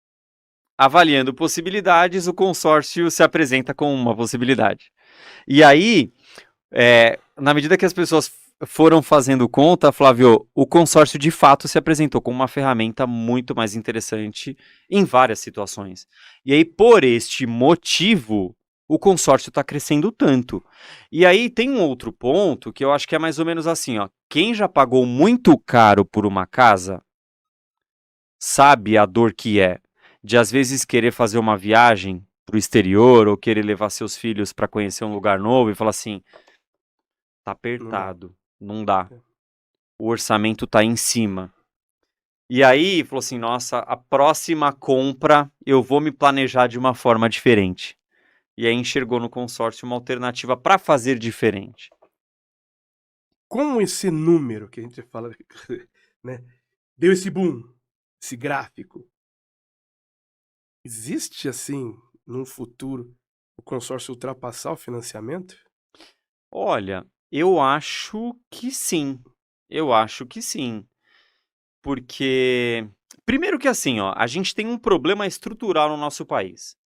[SPEAKER 3] Avaliando possibilidades, o consórcio se apresenta com uma possibilidade. E aí, na medida que as pessoas foram fazendo conta, Flávio, o consórcio de fato se apresentou como uma ferramenta muito mais interessante em várias situações. E aí, por este motivo, o consórcio está crescendo tanto. E aí tem um outro ponto que eu acho que é mais ou menos assim, ó. Quem já pagou muito caro por uma casa, sabe a dor que é de às vezes querer fazer uma viagem para o exterior ou querer levar seus filhos para conhecer um lugar novo e falar assim, tá apertado, não dá. O orçamento tá em cima. E aí falou assim, nossa, a próxima compra eu vou me planejar de uma forma diferente. E aí enxergou no consórcio uma alternativa para fazer diferente.
[SPEAKER 2] Com esse número que a gente fala, né? Deu esse boom, esse gráfico. Existe, assim, num futuro, o consórcio ultrapassar o financiamento?
[SPEAKER 3] Olha, eu acho que sim. Eu acho que sim. Porque, primeiro que assim, ó, a gente tem um problema estrutural no nosso país.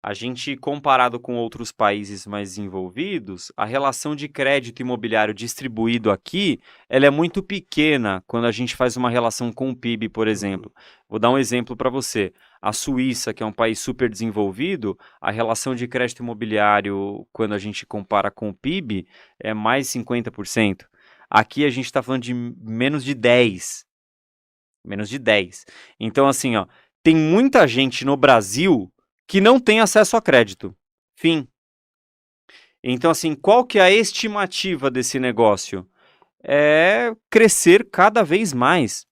[SPEAKER 3] A gente, comparado com outros países mais desenvolvidos, a relação de crédito imobiliário distribuído aqui, ela é muito pequena quando a gente faz uma relação com o PIB, por exemplo. Vou dar um exemplo para você. A Suíça, que é um país super desenvolvido, a relação de crédito imobiliário, quando a gente compara com o PIB, é mais 50%. Aqui a gente está falando de menos de 10%. Menos de 10%. Então, assim, ó, tem muita gente no Brasil que não tem acesso a crédito. Fim. Então, assim, qual que é a estimativa desse negócio? É crescer cada vez mais.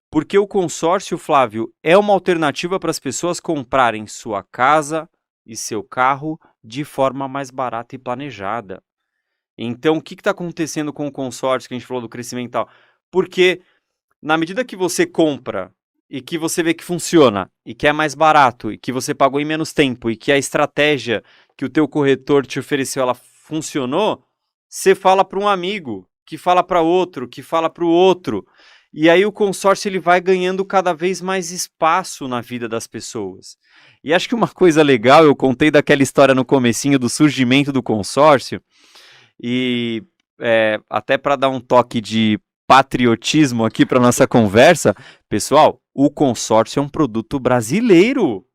[SPEAKER 3] Porque o consórcio, Flávio, é uma alternativa para as pessoas comprarem sua casa e seu carro de forma mais barata e planejada. Então, o que está acontecendo com o consórcio que a gente falou do crescimento e tal? Porque na medida que você compra e que você vê que funciona, e que é mais barato, e que você pagou em menos tempo, e que a estratégia que o teu corretor te ofereceu, ela funcionou, você fala para um amigo, que fala para outro, que fala para o outro, e aí o consórcio ele vai ganhando cada vez mais espaço na vida das pessoas. E acho que uma coisa legal, eu contei daquela história no comecinho do surgimento do consórcio, e até para dar um toque de patriotismo aqui para nossa conversa, pessoal, o consórcio é um produto brasileiro,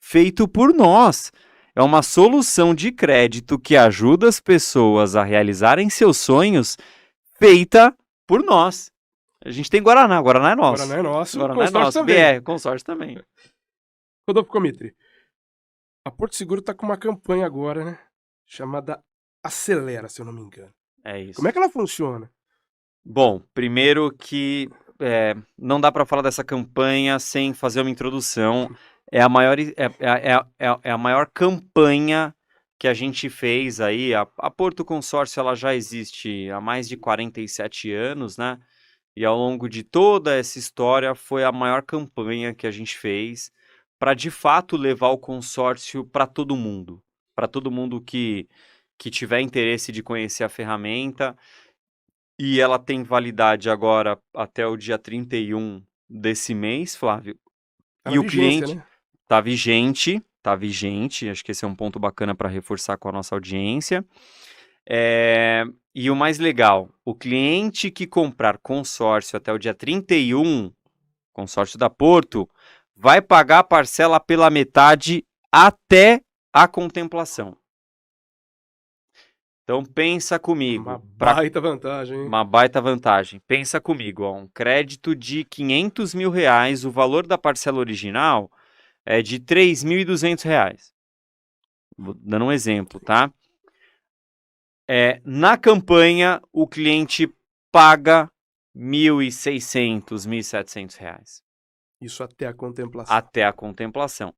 [SPEAKER 3] feito por nós. É uma solução de crédito que ajuda as pessoas a realizarem seus sonhos, feita por nós. A gente tem Guaraná, Guaraná é nosso.
[SPEAKER 2] Guaraná é nosso,
[SPEAKER 3] Guaraná
[SPEAKER 2] consórcio
[SPEAKER 3] é nosso.
[SPEAKER 2] também.
[SPEAKER 3] Consórcio também.
[SPEAKER 2] Rodolfo Comitri, a Porto Seguro está com uma campanha agora, né? Chamada Acelera, se eu não me engano.
[SPEAKER 3] É isso.
[SPEAKER 2] Como é que ela funciona?
[SPEAKER 3] Bom, primeiro que não dá para falar dessa campanha sem fazer uma introdução. É a maior campanha que a gente fez aí. A Porto Consórcio ela já existe há mais de 47 anos, né? E ao longo de toda essa história foi a maior campanha que a gente fez para de fato levar o consórcio para todo mundo. Para todo mundo que tiver interesse de conhecer a ferramenta. E ela tem validade agora até o dia 31 desse mês, Flávio.
[SPEAKER 2] Tá
[SPEAKER 3] E
[SPEAKER 2] na
[SPEAKER 3] o
[SPEAKER 2] vigência,
[SPEAKER 3] cliente
[SPEAKER 2] né?
[SPEAKER 3] tá vigente. Acho que esse é um ponto bacana para reforçar com a nossa audiência. E o mais legal, o cliente que comprar consórcio até o dia 31, consórcio da Porto, vai pagar a parcela pela metade até a contemplação. Então pensa comigo.
[SPEAKER 2] Uma baita vantagem, hein?
[SPEAKER 3] Uma baita vantagem. Pensa comigo, ó, um crédito de R$500 mil, o valor da parcela original é de R$3.200. Vou dando um exemplo, tá? Na campanha, o cliente paga R$1.600, R$1.700.
[SPEAKER 2] Isso até a contemplação.
[SPEAKER 3] Até a contemplação.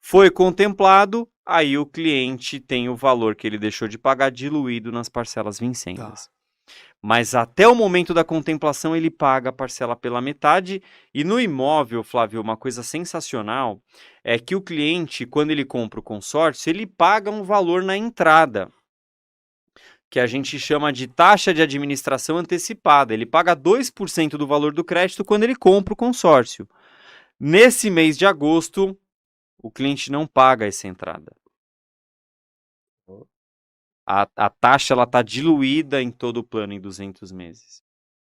[SPEAKER 3] Foi contemplado, aí o cliente tem o valor que ele deixou de pagar diluído nas parcelas vincendas.
[SPEAKER 2] Tá.
[SPEAKER 3] Mas até o momento da contemplação ele paga a parcela pela metade. E no imóvel, Flávio, uma coisa sensacional é que o cliente, quando ele compra o consórcio, ele paga um valor na entrada. que a gente chama de taxa de administração antecipada. Ele paga 2% do valor do crédito quando ele compra o consórcio. Nesse mês de agosto, o cliente não paga essa entrada. A taxa está diluída em todo o plano em 200 meses.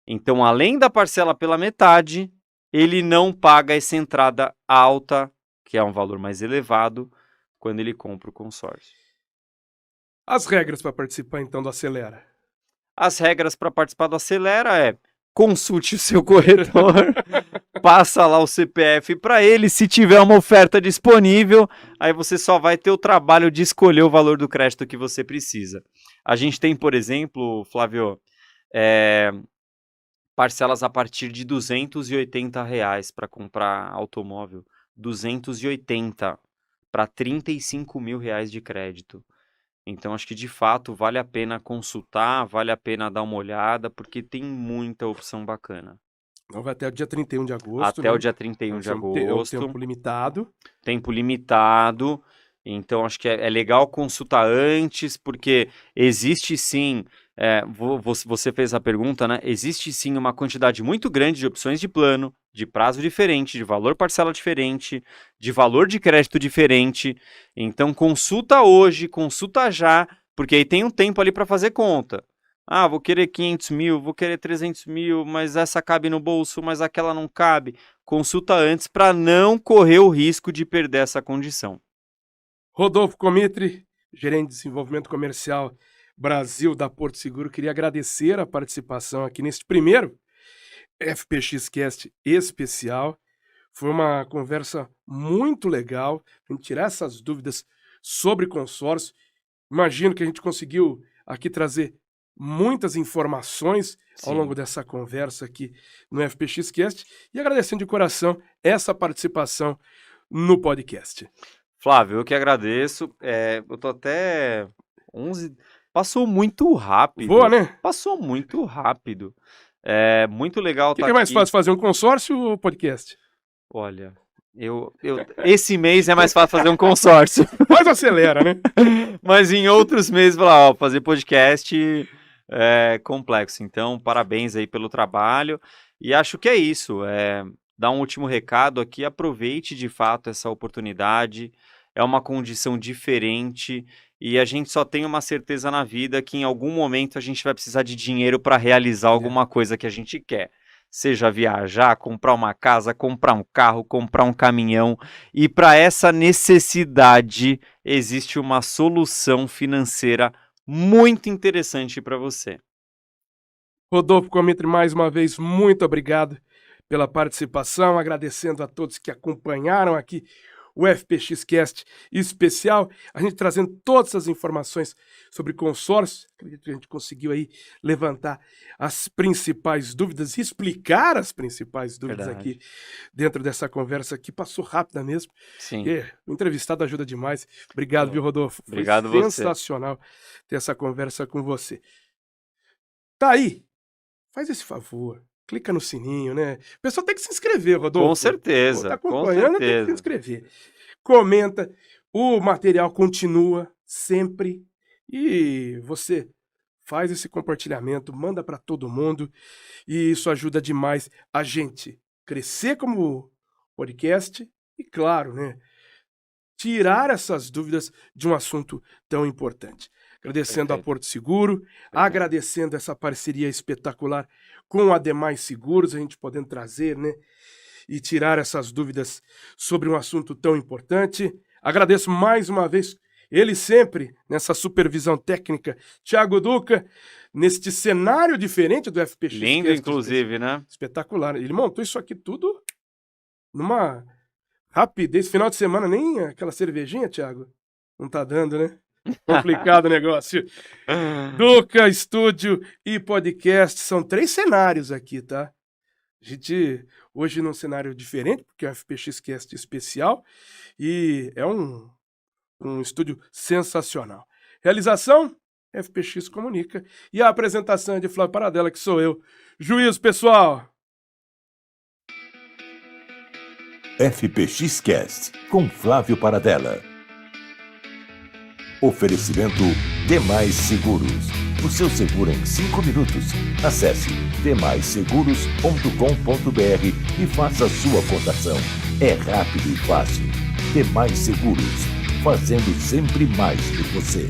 [SPEAKER 3] Então, além da parcela pela metade, ele não paga essa entrada alta, que é um valor mais elevado, quando ele compra o consórcio.
[SPEAKER 2] As regras para participar, então, do Acelera.
[SPEAKER 3] As regras para participar do Acelera é: consulte o seu corretor, passa lá o CPF para ele, se tiver uma oferta disponível, aí você só vai ter o trabalho de escolher o valor do crédito que você precisa. A gente tem, por exemplo, Flávio, parcelas a partir de R$ 280 para comprar automóvel. 280 para R$ 35 mil de crédito. Então, acho que de fato vale a pena consultar, vale a pena dar uma olhada, porque tem muita opção bacana.
[SPEAKER 2] Então vai até o dia 31 de agosto.
[SPEAKER 3] Até o dia 31 de agosto.
[SPEAKER 2] Tempo limitado.
[SPEAKER 3] Tempo limitado. Então, acho que é legal consultar antes, porque existe sim, você fez a pergunta, né? Existe sim uma quantidade muito grande de opções de plano, de prazo diferente, de valor parcela diferente, de valor de crédito diferente. Então, consulta hoje, consulta já, porque aí tem um tempo ali para fazer conta. Ah, vou querer 500 mil, vou querer 300 mil, mas essa cabe no bolso, mas aquela não cabe. Consulta antes para não correr o risco de perder essa condição.
[SPEAKER 2] Rodolfo Comitri, gerente de desenvolvimento comercial Brasil da Porto Seguro, queria agradecer a participação aqui neste primeiro FPX Cast especial. Foi uma conversa muito legal, a gente tirar essas dúvidas sobre consórcio. Imagino que a gente conseguiu aqui trazer muitas informações ao longo dessa conversa aqui no FPX Cast e agradecendo de coração essa participação no podcast.
[SPEAKER 3] Flávio, eu que agradeço. Eu tô até 11... Passou muito rápido.
[SPEAKER 2] Boa, né?
[SPEAKER 3] Passou muito rápido. Muito legal estar aqui.
[SPEAKER 2] O que é mais fácil, fazer um consórcio ou podcast?
[SPEAKER 3] Olha, esse mês é mais fácil fazer um consórcio.
[SPEAKER 2] Mas Acelera, né?
[SPEAKER 3] Mas em outros meses, fazer podcast é complexo. Então, parabéns aí pelo trabalho. E acho que é isso. Dar um último recado aqui. Aproveite de fato essa oportunidade. É uma condição diferente. E a gente só tem uma certeza na vida que em algum momento a gente vai precisar de dinheiro para realizar alguma coisa que a gente quer. Seja viajar, comprar uma casa, comprar um carro, comprar um caminhão. E para essa necessidade existe uma solução financeira muito interessante para você.
[SPEAKER 2] Rodolfo Comitri, mais uma vez, muito obrigado pela participação. Agradecendo a todos que acompanharam aqui o FPX Cast especial, a gente trazendo todas as informações sobre consórcio. Acredito que a gente conseguiu aí levantar as principais dúvidas e explicar as principais dúvidas aqui dentro dessa conversa que passou rápida mesmo.
[SPEAKER 3] Sim.
[SPEAKER 2] O entrevistado ajuda demais. Obrigado, viu, Rodolfo?
[SPEAKER 3] Obrigado
[SPEAKER 2] Foi
[SPEAKER 3] você.
[SPEAKER 2] Sensacional ter essa conversa com você. Tá aí. Faz esse favor. Clica no sininho, né? O pessoal tem que se inscrever, Rodolfo.
[SPEAKER 3] Com certeza.
[SPEAKER 2] Tá acompanhando, tem que se inscrever. Comenta. O material continua sempre. E você faz esse compartilhamento, manda para todo mundo. E isso ajuda demais a gente crescer como podcast. E claro, né? Tirar essas dúvidas de um assunto tão importante. Agradecendo a Porto Seguro, agradecendo essa parceria espetacular com a Demais Seguros, a gente podendo trazer, né, e tirar essas dúvidas sobre um assunto tão importante. Agradeço mais uma vez ele sempre, nessa supervisão técnica, Thiago Duca, neste cenário diferente do FPX.
[SPEAKER 3] Lindo, inclusive, né?
[SPEAKER 2] Espetacular. Ele montou isso aqui tudo numa rapidez. Final de semana, nem aquela cervejinha, Thiago, não tá dando, né? Complicado o negócio. Duca, estúdio e podcast. São 3 cenários aqui, tá? A gente hoje num cenário diferente, porque é o FPX Cast especial. E é um estúdio sensacional. Realização, FPX Comunica. E a apresentação é de Flávio Paradella, que sou eu. Juízo, pessoal!
[SPEAKER 1] FPX Cast, com Flávio Paradella. Oferecimento Demais Seguros. o seu seguro em 5 minutos. Acesse dmaisseguros.com.br e faça a sua cotação. É rápido e fácil. Demais Seguros, fazendo sempre mais por você.